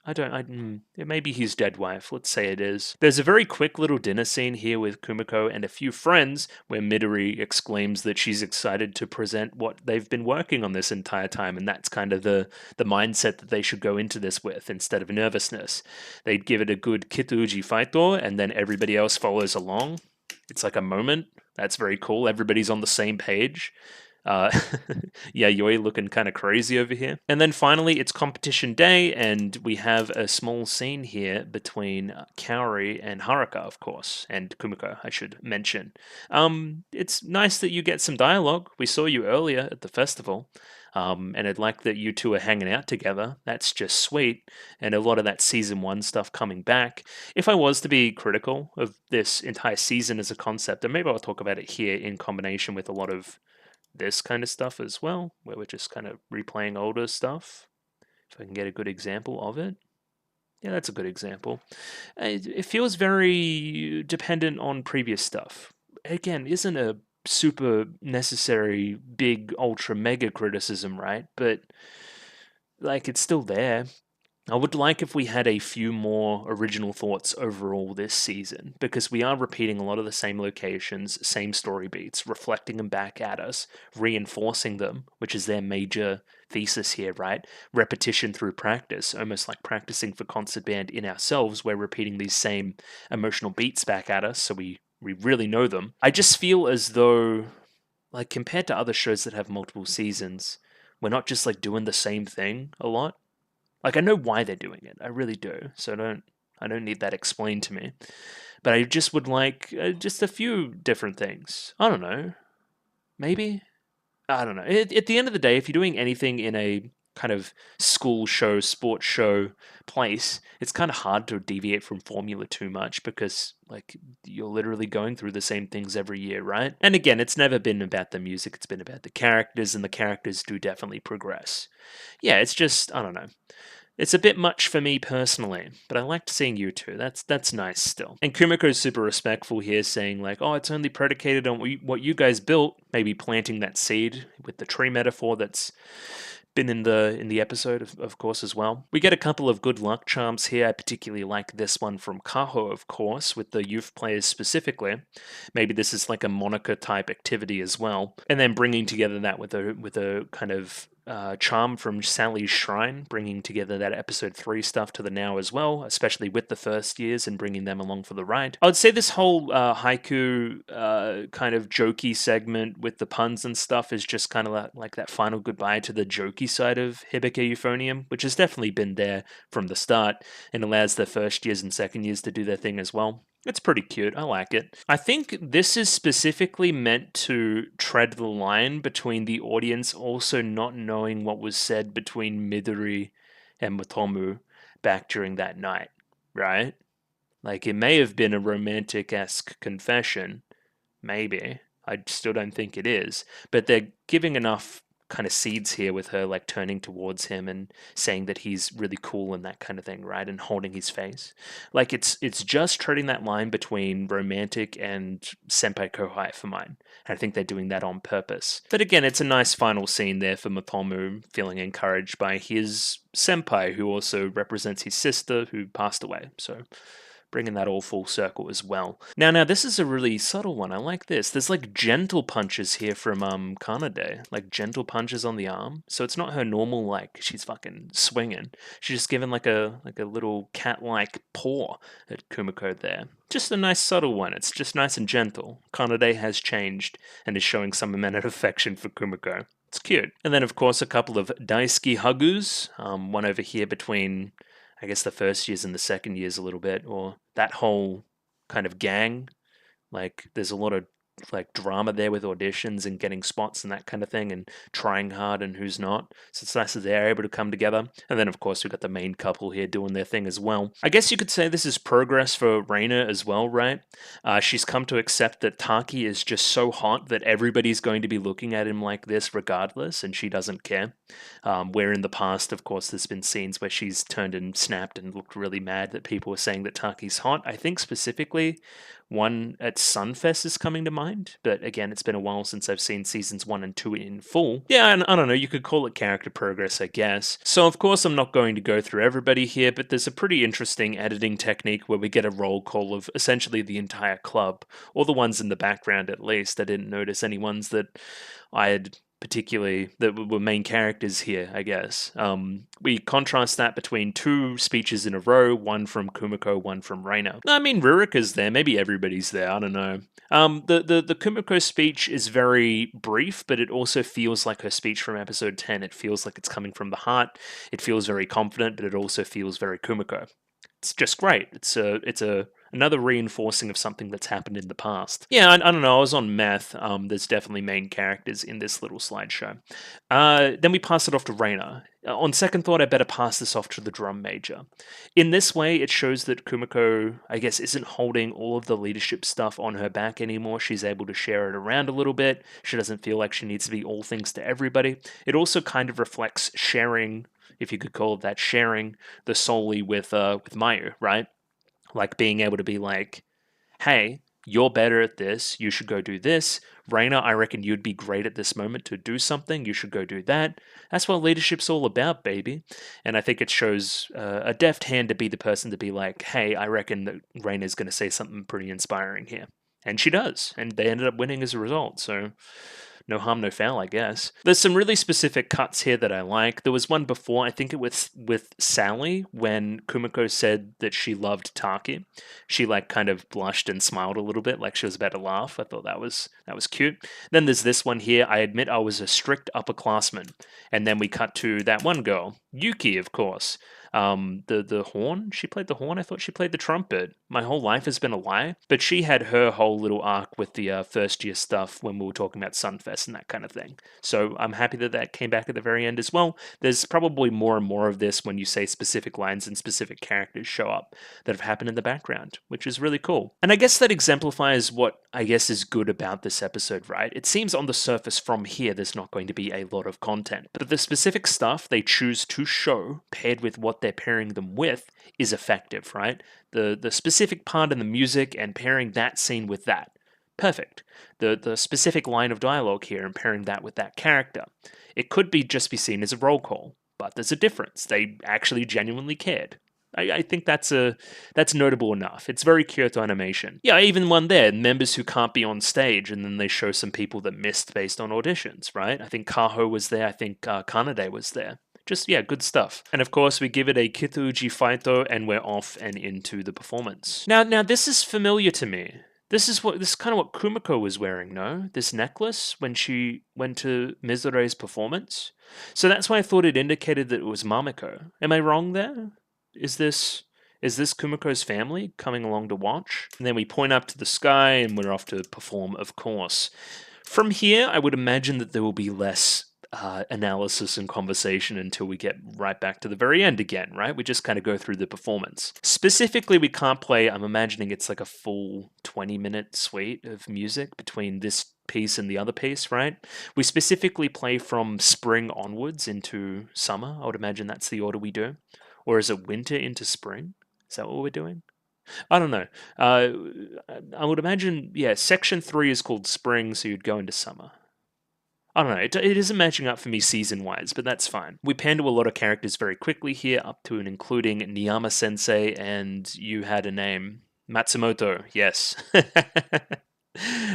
It may be his dead wife. Let's say it is. There's a very quick little dinner scene here with Kumiko and a few friends where Midori exclaims that she's excited to present what they've been working on this entire time, and that's kind of the mindset that they should go into this with instead of nervousness. They'd give it a good Kituuji Faito, and then everybody else follows along. It's like a moment. That's very cool. Everybody's on the same page. Yayoi looking kind of crazy over here. And then finally, it's competition day, and we have a small scene here between Kaori and Haruka, of course, and Kumiko, I should mention. It's nice that you get some dialogue. We saw you earlier at the festival. And I'd like that you two are hanging out together. That's just sweet. And a lot of that season 1 stuff coming back. If I was to be critical of this entire season as a concept, and maybe I'll talk about it here in combination with a lot of this kind of stuff as well, where we're just kind of replaying older stuff. If I can get a good example of it. Yeah, that's a good example. It feels very dependent on previous stuff. Again, isn't a super necessary big ultra mega criticism, right? But like it's still there. I would like if we had a few more original thoughts overall this season, because we are repeating a lot of the same locations, same story beats, reflecting them back at us, reinforcing them, which is their major thesis here, right? Repetition through practice, almost like practicing for concert band in ourselves. We're repeating these same emotional beats back at us, so we really know them. I just feel as though, like, compared to other shows that have multiple seasons, we're not just like doing the same thing a lot. Like, I know why they're doing it. I really do. So I don't need that explained to me. But I just would like just a few different things. I don't know. Maybe? I don't know. At the end of the day, if you're doing anything in a kind of school show, sports show place, it's kind of hard to deviate from formula too much because, like, you're literally going through the same things every year, right? And again, it's never been about the music. It's been about the characters, and the characters do definitely progress. Yeah, it's just, I don't know. It's a bit much for me personally, but I liked seeing you two. That's nice still. And Kumiko's super respectful here, saying like, "Oh, it's only predicated on what you guys built." Maybe planting that seed with the tree metaphor that's been in the episode, of course, as well. We get a couple of good luck charms here. I particularly like this one from Kaho, of course, with the youth players specifically. Maybe this is like a Monica type activity as well, and then bringing together that with a kind of charm from Sally's Shrine, bringing together that episode 3 stuff to the now as well, especially with the first years and bringing them along for the ride. I would say this whole haiku kind of jokey segment with the puns and stuff is just kind of like that final goodbye to the jokey side of Hibike Euphonium, which has definitely been there from the start and allows the first years and second years to do their thing as well. It's pretty cute. I like it. I think this is specifically meant to tread the line between the audience also not knowing what was said between Midori and Motomu back during that night, right? Like, it may have been a romantic-esque confession. Maybe. I still don't think it is. But they're giving enough kind of seeds here with her like turning towards him and saying that he's really cool and that kind of thing, right? And holding his face. Like it's just treading that line between romantic and senpai kohai for mine. And I think they're doing that on purpose. But again, it's a nice final scene there for Motomu feeling encouraged by his senpai, who also represents his sister who passed away. So bringing that all full circle as well. Now, this is a really subtle one. I like this. There's like gentle punches here from Kanade, like gentle punches on the arm. So it's not her normal like she's fucking swinging. She's just giving like a little cat-like paw at Kumiko there. Just a nice subtle one. It's just nice and gentle. Kanade has changed and is showing some amount of affection for Kumiko. It's cute. And then of course a couple of Daisuke Hagus. One over here between, I guess, the first years and the second years a little bit, or that whole kind of gang. Like, there's a lot of like drama there with auditions and getting spots and that kind of thing and trying hard and who's not. So it's nice that they're able to come together. And then of course we've got the main couple here doing their thing as well. I guess you could say this is progress for Reina as well, right? She's come to accept that Taki is just so hot that everybody's going to be looking at him like this regardless, and she doesn't care. Where in the past, of course, there's been scenes where she's turned and snapped and looked really mad that people were saying that Taki's hot. I think specifically one at Sunfest is coming to mind, but again, it's been a while since I've seen seasons 1 and 2 in full. Yeah, and I don't know, you could call it character progress, I guess. So of course I'm not going to go through everybody here, but there's a pretty interesting editing technique where we get a roll call of essentially the entire club, or the ones in the background at least. I didn't notice any ones that I had particularly that were main characters here, I guess. We contrast that between 2 speeches in a row, one from Kumiko, one from Reina. I mean, Rurika's there, maybe everybody's there, I don't know. The Kumiko speech is very brief, but it also feels like her speech from episode 10. It feels like it's coming from the heart, it feels very confident, but it also feels very Kumiko. It's just great. It's another reinforcing of something that's happened in the past. Yeah, I don't know. I was on math. There's definitely main characters in this little slideshow. Then we pass it off to Reina. On second thought, I better pass this off to the drum major. In this way, it shows that Kumiko, I guess, isn't holding all of the leadership stuff on her back anymore. She's able to share it around a little bit. She doesn't feel like she needs to be all things to everybody. It also kind of reflects sharing, if you could call it that, sharing the solely with Mayu, right? Like being able to be like, hey, you're better at this, you should go do this. Reina, I reckon you'd be great at this moment to do something, you should go do that. That's what leadership's all about, baby. And I think it shows a deft hand to be the person to be like, hey, I reckon that Reina's going to say something pretty inspiring here. And she does, and they ended up winning as a result, so no harm, no foul, I guess. There's some really specific cuts here that I like. There was one before, I think it was with Sally, when Kumiko said that she loved Taki. She like kind of blushed and smiled a little bit, like she was about to laugh. I thought that was cute. Then there's this one here. I admit I was a strict upperclassman. And then we cut to that one girl, Yuki, of course. The horn, she played the horn. I thought she played the trumpet. My whole life has been a lie. But she had her whole little arc with the first year stuff when we were talking about Sunfest and that kind of thing. So I'm happy that that came back at the very end as well. There's probably more and more of this when you say specific lines and specific characters show up that have happened in the background, which is really cool. And I guess that exemplifies what I guess is good about this episode, right? It seems on the surface from here there's not going to be a lot of content, but the specific stuff they choose to to show, paired with what they're pairing them with, is effective, right? The specific part in the music and pairing that scene with that. Perfect. The specific line of dialogue here and pairing that with that character. It could just be seen as a roll call, but there's a difference. They actually genuinely cared. I think that's notable enough. It's very Kyoto animation. Yeah, even one there, members who can't be on stage, and then they show some people that missed based on auditions, right? I think Kaho was there, I think Kanade was there. Just, yeah, good stuff. And of course, we give it a Kituuji Faito, and we're off and into the performance. Now this is familiar to me. This is kind of what Kumiko was wearing, no? This necklace when she went to Mizure's performance. So that's why I thought it indicated that it was Mamiko. Am I wrong there? Is this Kumiko's family coming along to watch? And then we point up to the sky and we're off to perform, of course. From here, I would imagine that there will be less analysis and conversation until we get right back to the very end again, right? We just kind of go through the performance. Specifically, we can't play, I'm imagining it's like a full 20-minute suite of music between this piece and the other piece, right? We specifically play from spring onwards into summer. I would imagine that's the order we do. Or is it winter into spring? Is that what we're doing? I don't know. I would imagine, yeah, section 3 is called spring, so you'd go into summer. I don't know, it isn't matching up for me season-wise, but that's fine. We pan to a lot of characters very quickly here, up to and including Niyama-sensei, and you had a name. Matsumoto, yes.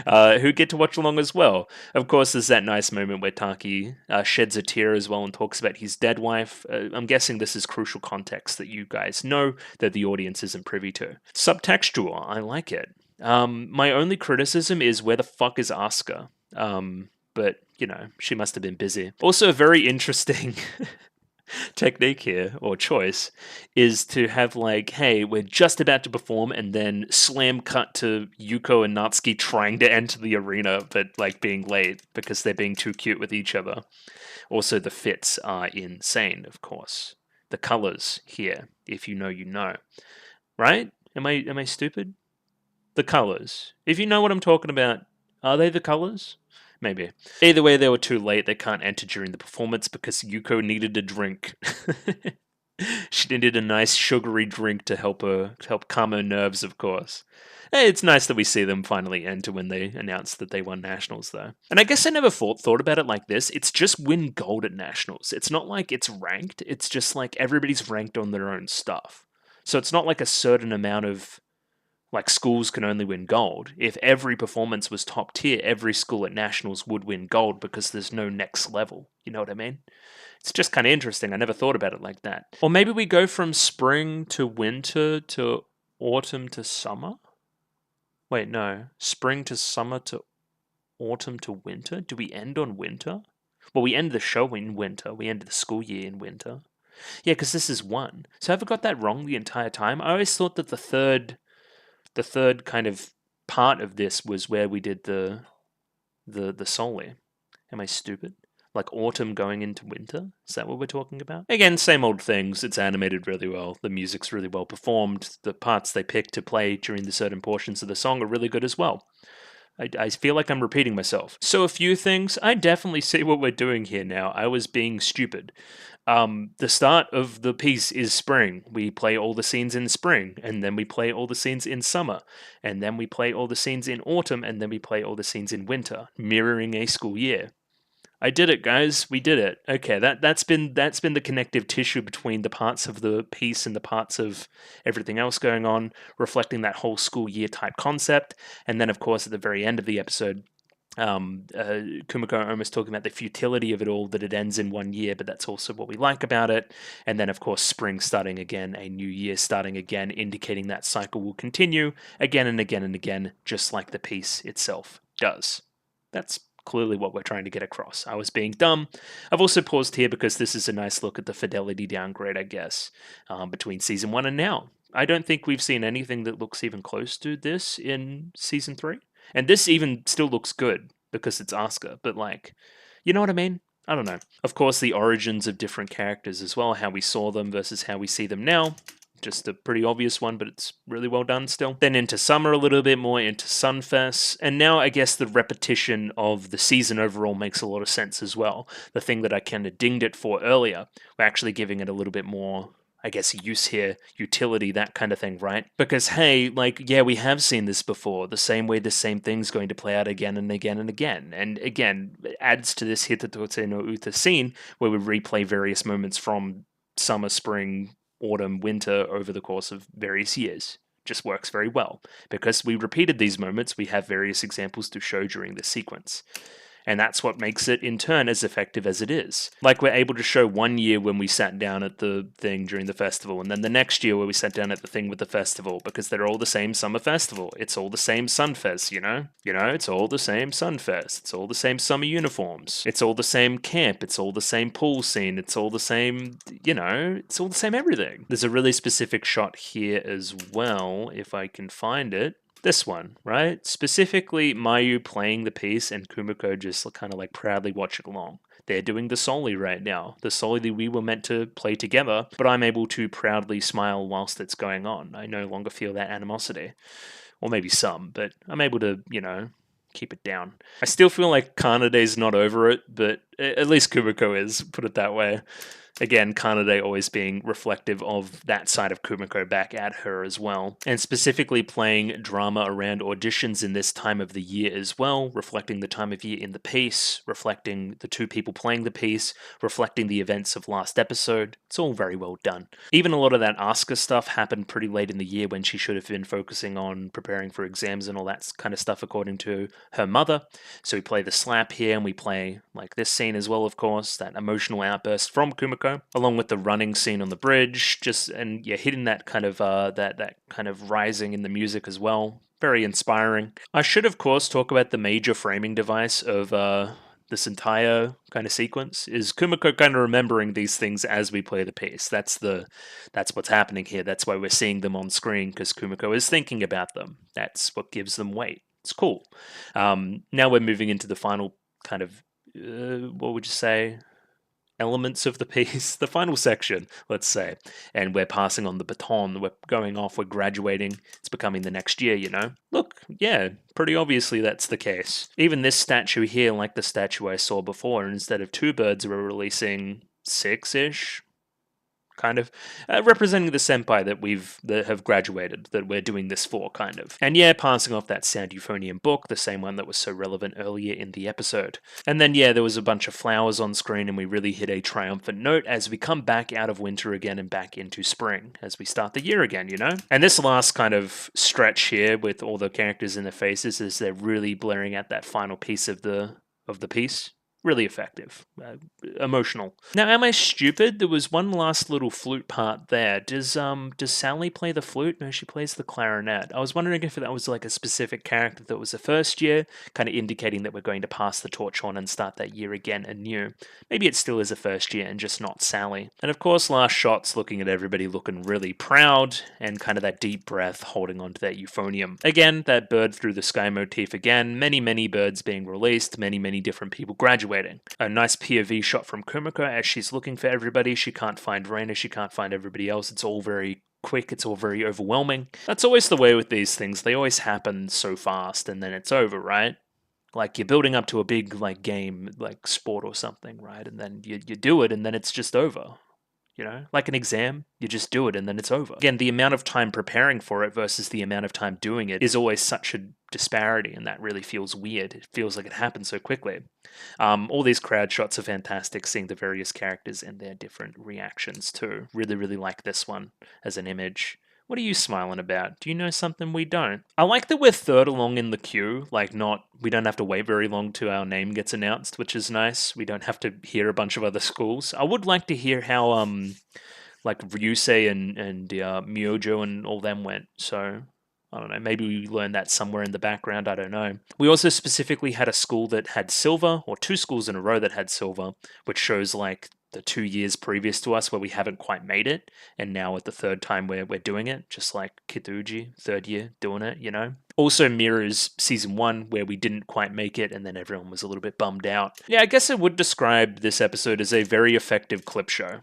Who get to watch along as well. Of course, there's that nice moment where Taki sheds a tear as well and talks about his dead wife. I'm guessing this is crucial context that you guys know that the audience isn't privy to. Subtextual, I like it. My only criticism is where the fuck is Asuka? But, you know, she must have been busy. Also, a very interesting technique here, or choice, is to have like, hey, we're just about to perform, and then slam cut to Yuko and Natsuki trying to enter the arena, but like being late because they're being too cute with each other. Also, the fits are insane, of course. The colors here, if you know, you know. Right? Am I stupid? The colors. If you know what I'm talking about, are they the colors? Maybe. Either way, they were too late. They can't enter during the performance because Yuko needed a drink. She needed a nice sugary drink to help calm her nerves, of course. Hey, it's nice that we see them finally enter when they announce that they won Nationals, though. And I guess I never thought about it like this. It's just win gold at Nationals. It's not like it's ranked. It's just like everybody's ranked on their own stuff. So it's not like a certain amount of like schools can only win gold. If every performance was top tier, every school at Nationals would win gold because there's no next level. You know what I mean? It's just kind of interesting. I never thought about it like that. Or maybe we go from spring to winter to autumn to summer? Wait, no. Spring to summer to autumn to winter? Do we end on winter? Well, we end the show in winter. We end the school year in winter. Yeah, because this is 1. So have I got that wrong the entire time? I always thought that the third kind of part of this was where we did the soli. Am I stupid? Like autumn going into winter? Is that what we're talking about? Again, same old things. It's animated really well. The music's really well performed. The parts they pick to play during the certain portions of the song are really good as well. I feel like I'm repeating myself. So a few things. I definitely see what we're doing here now. I was being stupid. The start of the piece is spring. We play all the scenes in spring, and then we play all the scenes in summer, and then we play all the scenes in autumn, and then we play all the scenes in winter, mirroring a school year. I did it, guys. We did it. Okay, that's been the connective tissue between the parts of the piece and the parts of everything else going on, reflecting that whole school year type concept. And then, of course, at the very end of the episode, Kumiko almost talking about the futility of it all, that it ends in 1 year, but that's also what we like about it. And then, of course, spring starting again, a new year starting again, indicating that cycle will continue again and again and again, just like the piece itself does. That's clearly what we're trying to get across. I was being dumb. I've also paused here because this is a nice look at the fidelity downgrade, I guess, between season 1 and now. I don't think we've seen anything that looks even close to this in season 3. And this even still looks good because it's Asuka, but like, you know what I mean? I don't know. Of course, the origins of different characters as well, how we saw them versus how we see them now. Just a pretty obvious one, but it's really well done still. Then into summer a little bit more, into Sunfest. And now I guess the repetition of the season overall makes a lot of sense as well. The thing that I kind of dinged it for earlier, we're actually giving it a little bit more, I guess, use here, utility, that kind of thing, right? Because, hey, like, yeah, we have seen this before. The same way the same thing's going to play out again and again and again. And again, it adds to this Hitatate no Uta scene where we replay various moments from summer, spring, autumn, winter over the course of various years. Just works very well. Because we repeated these moments, we have various examples to show during this sequence. And that's what makes it, in turn, as effective as it is. Like, we're able to show 1 year when we sat down at the thing during the festival, and then the next year where we sat down at the thing with the festival, because they're all the same summer festival. It's all the same Sunfest, you know? It's all the same Sunfest. It's all the same summer uniforms. It's all the same camp. It's all the same pool scene. It's all the same, it's all the same everything. There's a really specific shot here as well, if I can find it. This one, right? Specifically, Mayu playing the piece and Kumiko just kind of like proudly watching along. They're doing the soli right now, the soli that we were meant to play together, but I'm able to proudly smile whilst it's going on. I no longer feel that animosity. Or maybe some, but I'm able to, keep it down. I still feel like Kanade's not over it, but at least Kumiko is, put it that way. Again, Kanade always being reflective of that side of Kumiko back at her as well. And specifically playing drama around auditions in this time of the year as well, reflecting the time of year in the piece, reflecting the two people playing the piece, reflecting the events of last episode. It's all very well done. Even a lot of that Asuka stuff happened pretty late in the year when she should have been focusing on preparing for exams and all that kind of stuff according to her mother. So we play the slap here and we play like this scene as well, of course, that emotional outburst from Kumiko, along with the running scene on the bridge, hitting that kind of that kind of rising in the music as well. Very inspiring. I should, of course, talk about the major framing device of this entire kind of sequence is Kumiko kind of remembering these things as we play the piece. That's what's happening here. That's why we're seeing them on screen, because Kumiko is thinking about them. That's what gives them weight. It's cool. Now we're moving into the final kind of what would you say? Elements of the piece, the final section, let's say, and we're passing on the baton, we're going off, we're graduating, it's becoming the next year, Look, yeah, pretty obviously that's the case. Even this statue here, like the statue I saw before, instead of 2 birds, we're releasing 6-ish, kind of, representing the senpai that have graduated, that we're doing this for, kind of. And yeah, passing off that Sound Euphonium book, the same one that was so relevant earlier in the episode. And then yeah, there was a bunch of flowers on screen, and we really hit a triumphant note as we come back out of winter again and back into spring, as we start the year again, And this last kind of stretch here, with all the characters in their faces, is they're really blaring out that final piece of the piece. Really effective, emotional. Now, am I stupid? There was one last little flute part there. Does Sally play the flute? No, she plays the clarinet. I was wondering if that was like a specific character that was the first year, kind of indicating that we're going to pass the torch on and start that year again anew. Maybe it still is a first year and just not Sally. And of course, last shots looking at everybody looking really proud and kind of that deep breath holding onto that euphonium. Again, that bird through the sky motif again. Many, many birds being released. Many, many different people graduating. A nice POV shot from Kumiko as she's looking for everybody. She can't find Reina, she can't find everybody else. It's all very quick, it's all very overwhelming. That's always the way with these things. They always happen so fast and then it's over, right? Like you're building up to a big like game, like sport or something, right? And then you do it and then it's just over. Like an exam, you just do it and then it's over. Again, the amount of time preparing for it versus the amount of time doing it is always such a disparity, and that really feels weird. It feels like it happens so quickly. All these crowd shots are fantastic, seeing the various characters and their different reactions too. Really, really like this one as an image. What are you smiling about? Do you know something we don't? I like that we're third along in the queue, we don't have to wait very long till our name gets announced, which is nice. We don't have to hear a bunch of other schools. I would like to hear how, Ryusei and Myojo and all them went, so I don't know, maybe we learned that somewhere in the background, I don't know. We also specifically had a school that had silver, or 2 schools in a row that had silver, which shows the 2 years previous to us where we haven't quite made it, and now at the 3rd time we're doing it, just like Kituji, 3rd year doing it, Also mirrors season 1 where we didn't quite make it and then everyone was a little bit bummed out. Yeah, I guess I would describe this episode as a very effective clip show.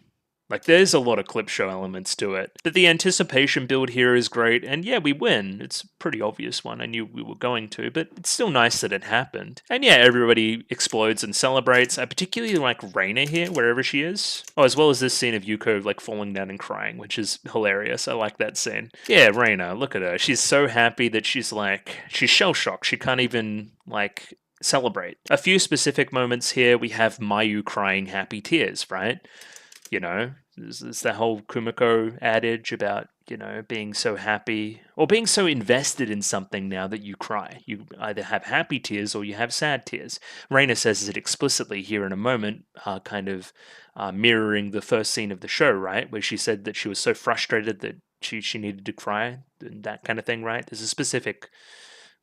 Like, there's a lot of clip show elements to it. But the anticipation build here is great, and yeah, we win. It's a pretty obvious one. I knew we were going to, but it's still nice that it happened. And yeah, everybody explodes and celebrates. I particularly like Reina here, wherever she is. Oh, as well as this scene of Yuko, like, falling down and crying, which is hilarious. I like that scene. Yeah, Reina, look at her. She's so happy that she's shell-shocked. She can't even, like, celebrate. A few specific moments here. We have Mayu crying happy tears, right? You know, there's that whole Kumiko adage about, being so happy or being so invested in something now that you cry. You either have happy tears or you have sad tears. Reina says it explicitly here in a moment, kind of mirroring the first scene of the show, right? Where she said that she was so frustrated that she needed to cry and that kind of thing, right? There's a specific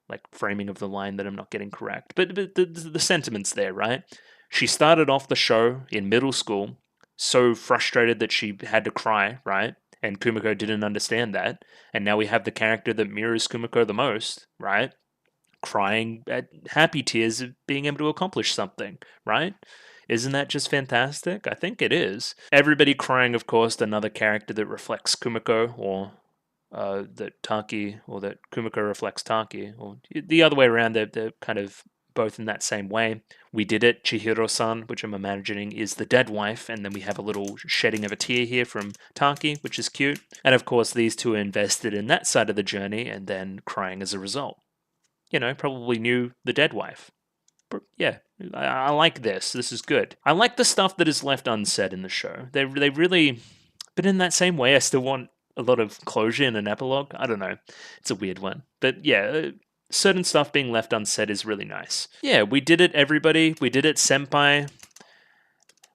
like framing of the line that I'm not getting correct. But the sentiment's there, right? She started off the show in middle school so frustrated that she had to cry, right? And Kumiko didn't understand that. And now we have the character that mirrors Kumiko the most, right? Crying at happy tears of being able to accomplish something, right? Isn't that just fantastic? I think it is. Everybody crying, of course, another character that reflects Kumiko, or that Taki, or that Kumiko reflects Taki, or the other way around. They're kind of both in that same way. We did it, Chihiro-san, which I'm imagining is the dead wife, and then we have a little shedding of a tear here from Taki, which is cute. And of course, these two are invested in that side of the journey and then crying as a result. Probably knew the dead wife. But yeah, I like this. This is good. I like the stuff that is left unsaid in the show. They really, but in that same way, I still want a lot of closure in an epilogue. I don't know. It's a weird one. But yeah, certain stuff being left unsaid is really nice. Yeah, we did it, everybody. We did it, Senpai.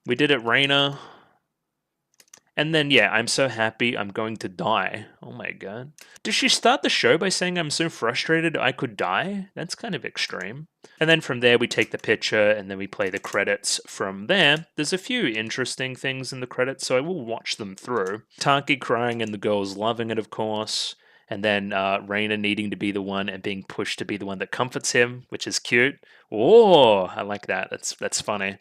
We did it, Reina. And then, yeah, I'm so happy I'm going to die. Oh my god. Did she start the show by saying I'm so frustrated I could die? That's kind of extreme. And then from there, we take the picture and then we play the credits from there. There's a few interesting things in the credits, so I will watch them through. Taki crying and the girls loving it, of course. And then Reina needing to be the one and being pushed to be the one that comforts him, which is cute. Oh, I like that. That's funny.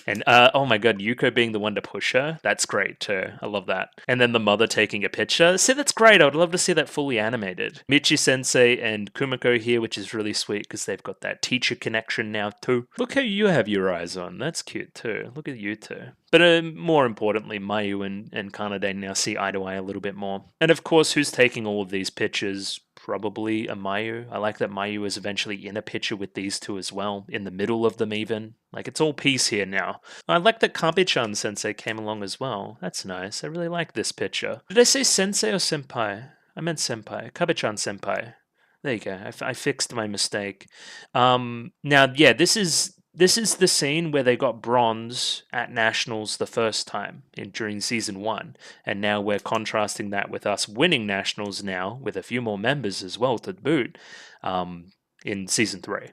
And oh my god, Yuko being the one to push her, that's great too. I love that. And then the mother taking a picture. See, that's great. I would love to see that fully animated. Michi Sensei and Kumiko here, which is really sweet because they've got that teacher connection now too. Look how you have your eyes on. That's cute too. Look at you two. But more importantly, Mayu and Kanade now see eye to eye a little bit more. And of course, who's taking all of these pictures? Probably a Mayu. I like that Mayu is eventually in a picture with these two as well, in the middle of them even. Like, it's all peace here now. I like that Kabe-chan sensei came along as well. That's nice. I really like this picture. Did I say sensei or senpai? I meant senpai. Kabe-chan senpai. There you go. I fixed my mistake. Now, yeah, this is the scene where they got bronze at Nationals the first time during Season 1. And now we're contrasting that with us winning Nationals now, with a few more members as well to boot, in Season 3.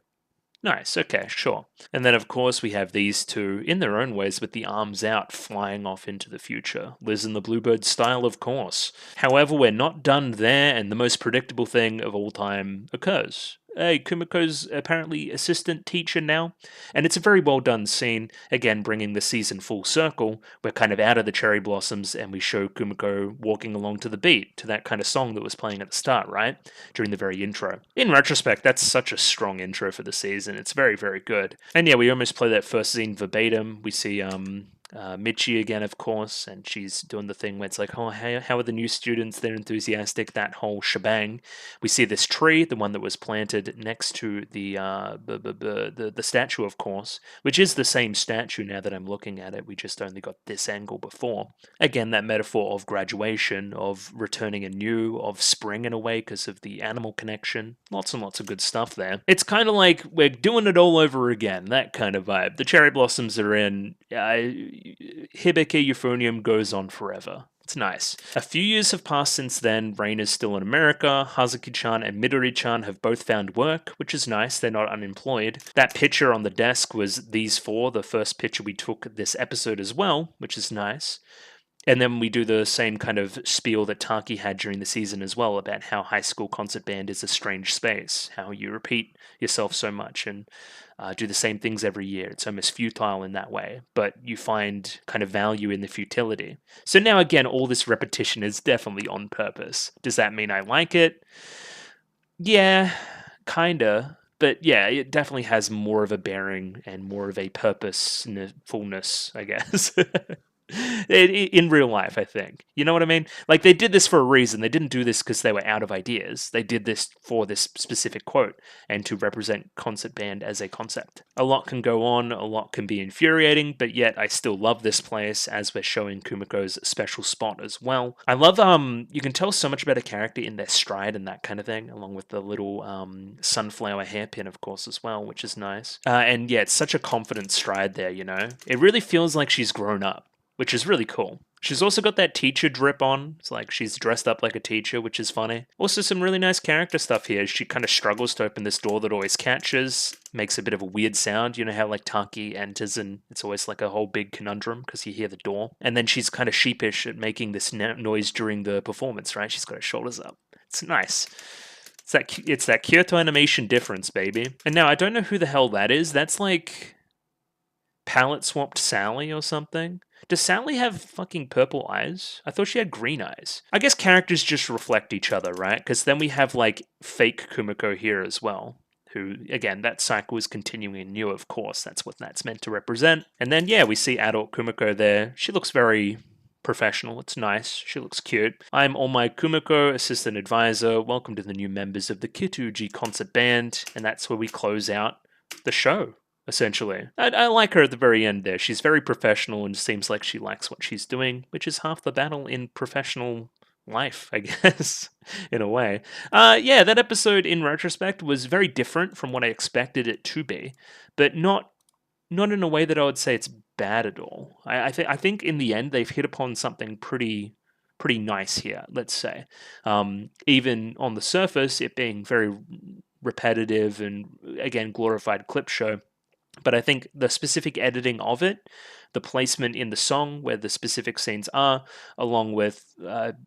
Nice, okay, sure. And then, of course, we have these two, in their own ways, with the arms out, flying off into the future. Liz and the Bluebird style, of course. However, we're not done there, and the most predictable thing of all time occurs. Hey, Kumiko's apparently assistant teacher now, and it's a very well done scene, again bringing the season full circle. We're kind of out of the cherry blossoms and we show Kumiko walking along to the beat, to that kind of song that was playing at the start, right? During the very intro. In retrospect, that's such a strong intro for the season. It's very, very good. And yeah, we almost play that first scene verbatim. We see Michi again, of course, and she's doing the thing where it's like, oh, how are the new students? They're enthusiastic, that whole shebang. We see this tree, the one that was planted next to the statue, of course, which is the same statue now that I'm looking at it. We just only got this angle before. Again, that metaphor of graduation, of returning anew, of spring in a way because of the animal connection. Lots and lots of good stuff there. It's kind of like we're doing it all over again, that kind of vibe. The cherry blossoms are in. Hibike Euphonium goes on forever. It's nice. A few years have passed since then. Rain is still in America. Hazuki-chan and Midori-chan have both found work, which is nice. They're not unemployed. That picture on the desk was these four, the first picture we took this episode as well, which is nice. And then we do the same kind of spiel that Taki had during the season as well, about how high school concert band is a strange space, how you repeat yourself so much and do the same things every year. It's almost futile in that way, but you find kind of value in the futility. So now again, all this repetition is definitely on purpose. Does that mean I like it? Yeah, kinda. But yeah, it definitely has more of a bearing and more of a purposefulness, I guess. In real life, I think. You know what I mean? Like, they did this for a reason. They didn't do this because they were out of ideas. They did this for this specific quote and to represent concert band as a concept. A lot can go on, a lot can be infuriating, but yet I still love this place as we're showing Kumiko's special spot as well. I love, you can tell so much about a character in their stride and that kind of thing, along with the little sunflower hairpin, of course, as well, which is nice. And yeah, it's such a confident stride there, you know? It really feels like she's grown up, which is really cool. She's also got that teacher drip on. It's like she's dressed up like a teacher, which is funny. Also, some really nice character stuff here. She kind of struggles to open this door that always catches, makes a bit of a weird sound. You know how like Taki enters and it's always like a whole big conundrum because you hear the door. And then she's kind of sheepish at making this noise during the performance, right? She's got her shoulders up. It's nice. It's that Kyoto animation difference, baby. And now I don't know who the hell that is. That's like palette swapped Sally or something. Does Sally have fucking purple eyes? I thought she had green eyes. I guess characters just reflect each other, right? Because then we have like fake Kumiko here as well, who, again, that cycle is continuing anew, of course. That's what that's meant to represent. And then, yeah, we see adult Kumiko there. She looks very professional. It's nice. She looks cute. I'm All My Kumiko, assistant advisor. Welcome to the new members of the Kituji concert band. And that's where we close out the show, essentially. I like her at the very end there. She's very professional and seems like she likes what she's doing, which is half the battle in professional life, I guess, in a way. Yeah, that episode, in retrospect, was very different from what I expected it to be, but not in a way that I would say it's bad at all. I think in the end they've hit upon something pretty nice here, let's say. Even on the surface, it being very repetitive and, again, glorified clip show. But I think the specific editing of it, the placement in the song where the specific scenes are, along with,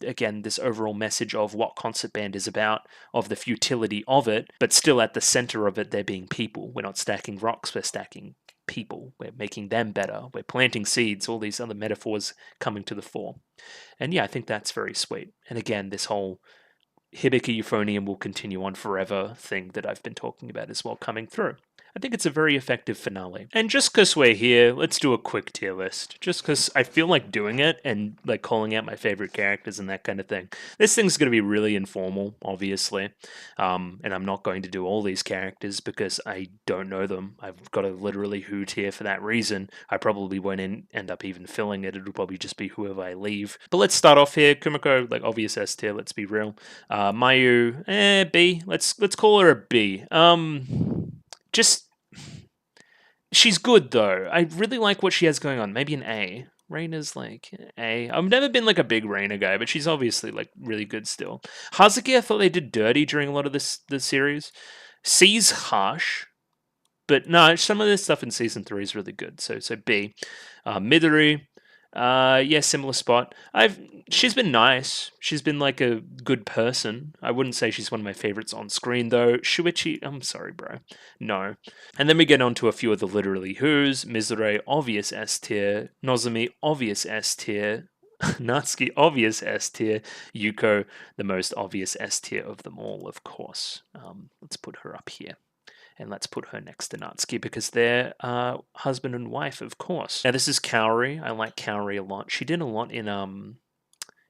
again, this overall message of what concert band is about, of the futility of it, but still at the center of it, there being people. We're not stacking rocks, we're stacking people. We're making them better. We're planting seeds, all these other metaphors coming to the fore. And yeah, I think that's very sweet. And again, this whole Hibike Euphonium will continue on forever thing that I've been talking about as well coming through. I think it's a very effective finale. And just because we're here, let's do a quick tier list. Just because I feel like doing it and like calling out my favorite characters and that kind of thing. This thing's going to be really informal, obviously. And I'm not going to do all these characters because I don't know them. I've got a literally who tier for that reason. I probably won't end up even filling it. It'll probably just be whoever I leave. But let's start off here. Kumiko, like obvious S tier, let's be real. Mayu, B. Let's call her a B. Just, she's good though. I really like what she has going on. Maybe an A. Reina's like A. I've never been like a big Reina guy, but she's obviously like really good still. Hazuki, I thought they did dirty during a lot of this series. C's harsh, but no, some of this stuff in season 3 is really good. So B. Midori, yeah, similar spot. She's been nice. She's been like a good person. I wouldn't say she's one of my favorites on screen though. Shuichi, I'm sorry, bro. No. And then we get on to a few of the literally who's. Mizure, obvious S tier. Nozomi, obvious S tier. Natsuki, obvious S tier. Yuko, the most obvious S tier of them all, of course. Let's put her up here. And let's put her next to Natsuki because they're husband and wife, of course. Now, this is Kaori. I like Kaori a lot. She did a lot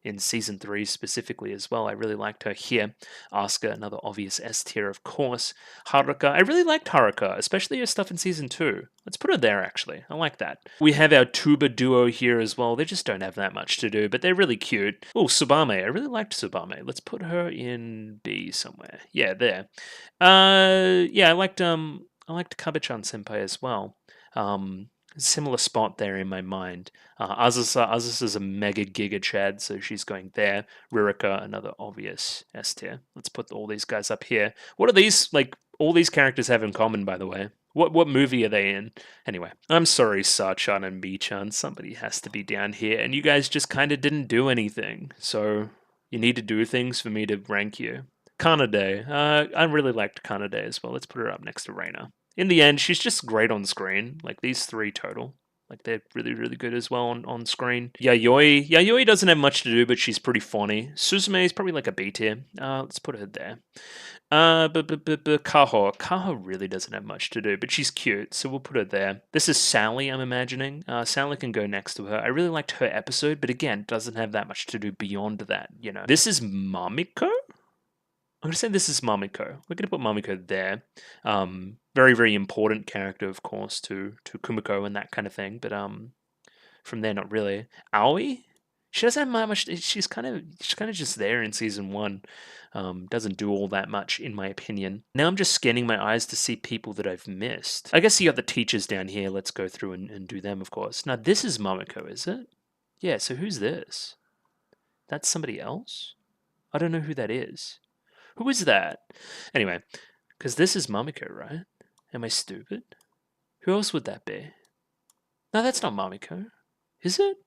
in season 3 specifically as well. I really liked her here. Asuka, another obvious S tier, of course. Haruka, I really liked Haruka, especially her stuff in season 2. Let's put her there, actually. I like that. We have our tuba duo here as well. They just don't have that much to do, but they're really cute. Oh, Tsubame. I really liked Tsubame. Let's put her in B somewhere. Yeah, there. Yeah, I liked Kabe-chan senpai as well. Similar spot there in my mind. Azusa's a mega giga chad, so she's going there. Ririka, another obvious S tier. Let's put all these guys up here. What are these, like, all these characters have in common, by the way? What movie are they in? Anyway, I'm sorry, Sa-chan and Mi-chan. Somebody has to be down here, and you guys just kind of didn't do anything. So you need to do things for me to rank you. Kanade. I really liked Kanade as well. Let's put her up next to Reina. In the end, she's just great on screen. Like these three total. Like they're really, really good as well on screen. Yayoi doesn't have much to do, but she's pretty funny. Suzume is probably like a B tier. Let's put her there. Kaho. Kaho really doesn't have much to do, but she's cute, so we'll put her there. This is Sally, I'm imagining. Sally can go next to her. I really liked her episode, but again, doesn't have that much to do beyond that, you know. This is Mamiko? I'm going to say this is Mamiko. We're going to put Mamiko there. Very, very important character, of course, to Kumiko and that kind of thing. But from there, not really. Aoi? She doesn't have much. She's kind of just there in season 1. Doesn't do all that much, in my opinion. Now I'm just scanning my eyes to see people that I've missed. I guess you got the teachers down here. Let's go through and do them, of course. Now, this is Mamiko, is it? Yeah, so who's this? That's somebody else? I don't know who that is. Who is that? Anyway, because this is Mamiko, right? Am I stupid? Who else would that be? No, that's not Mamiko. Is it?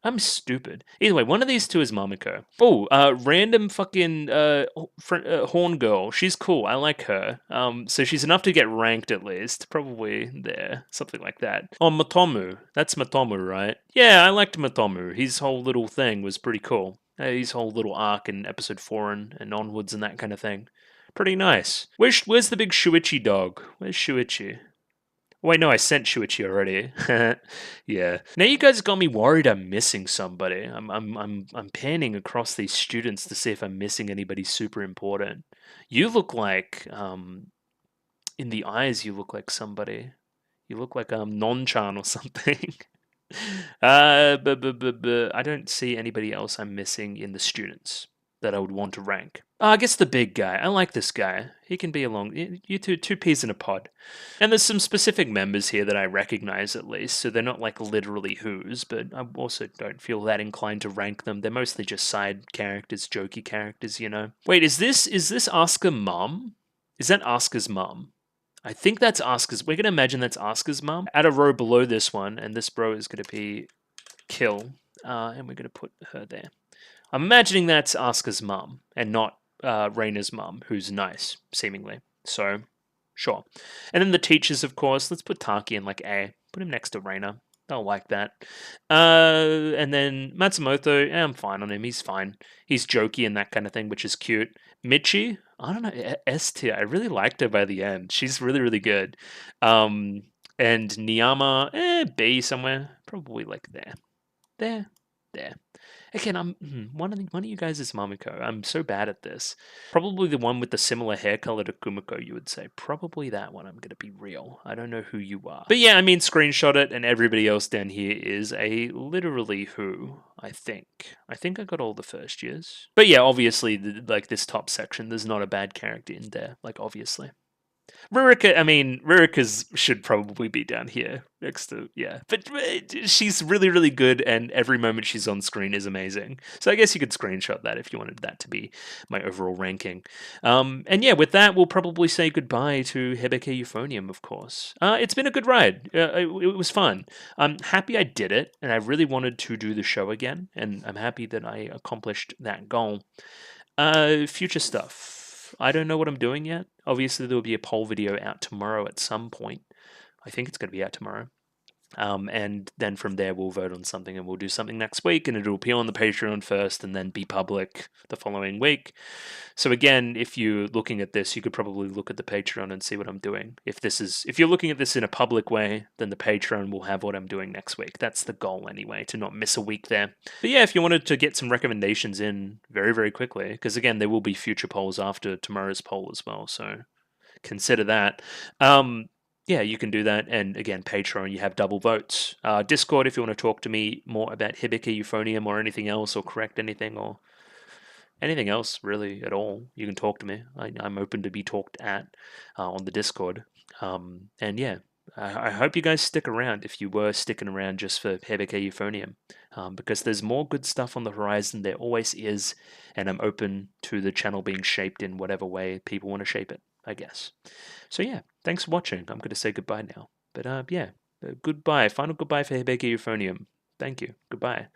I'm stupid. Either way, one of these two is Mamiko. Oh, random fucking horn girl. She's cool. I like her. So she's enough to get ranked at least. Probably there. Something like that. Oh, Matomu. That's Matomu, right? Yeah, I liked Matomu. His whole little thing was pretty cool. His whole little arc in episode 4 and onwards and that kind of thing. Pretty nice. Where's the big Shuichi dog? Where's Shuichi? Wait, no, I sent Shuichi already. Yeah. Now you guys got me worried I'm missing somebody. I'm panning across these students to see if I'm missing anybody super important. You look like in the eyes you look like somebody. You look like Non-chan or something. I don't see anybody else I'm missing in the students that I would want to rank. I guess the big guy. I like this guy. He can be along. You two peas in a pod. And there's some specific members here that I recognize at least, so they're not like literally who's, but I also don't feel that inclined to rank them. They're mostly just side characters, jokey characters, you know. Wait, is this Asuka mom? Is that Asuka's mom? I think that's Asuka's. We're gonna imagine that's Asuka's mom. Add a row below this one, and this row is gonna be Kill, and we're gonna put her there. I'm imagining that's Asuka's mum and not Reina's mum, who's nice, seemingly. So, sure. And then the teachers, of course. Let's put Taki in like A. Put him next to Reina. They'll like that. And then Matsumoto, I'm fine on him. He's fine. He's jokey and that kind of thing, which is cute. Michi, I don't know, S tier. I really liked her by the end. She's really, really good. And Niyama, B somewhere. Probably like there. There. Again, one of you guys is Mamiko. I'm so bad at this. Probably the one with the similar hair color to Kumiko, you would say. Probably that one. I'm gonna be real. I don't know who you are. But yeah, I mean, screenshot it, and everybody else down here is a literally who, I think. I think I got all the first years. But yeah, obviously, like this top section, there's not a bad character in there. Like, obviously. Ririka's should probably be down here next to, yeah. But she's really, really good, and every moment she's on screen is amazing. So I guess you could screenshot that if you wanted that to be my overall ranking. And yeah, with that, we'll probably say goodbye to Hibike Euphonium, of course. It's been a good ride. It was fun. I'm happy I did it, and I really wanted to do the show again, and I'm happy that I accomplished that goal. Future stuff. I don't know what I'm doing yet. Obviously, there will be a poll video out tomorrow at some point. I think it's going to be out tomorrow. And then from there, we'll vote on something and we'll do something next week, and it'll appear on the Patreon first and then be public the following week. So again, if you're looking at this, you could probably look at the Patreon and see what I'm doing. If you're looking at this in a public way, then the Patreon will have what I'm doing next week. That's the goal anyway, to not miss a week there. But yeah, if you wanted to get some recommendations in very, very quickly, because again, there will be future polls after tomorrow's poll as well, so consider that. Yeah, you can do that. And again, Patreon, you have double votes. Discord, if you want to talk to me more about Hibike, Euphonium, or anything else, or correct anything, or anything else really at all, you can talk to me. I'm open to be talked at on the Discord. And yeah, I hope you guys stick around if you were sticking around just for Hibike Euphonium, because there's more good stuff on the horizon. There always is, and I'm open to the channel being shaped in whatever way people want to shape it. I guess. So yeah, thanks for watching. I'm going to say goodbye now. But yeah, goodbye. Final goodbye for Hibike Euphonium. Thank you. Goodbye.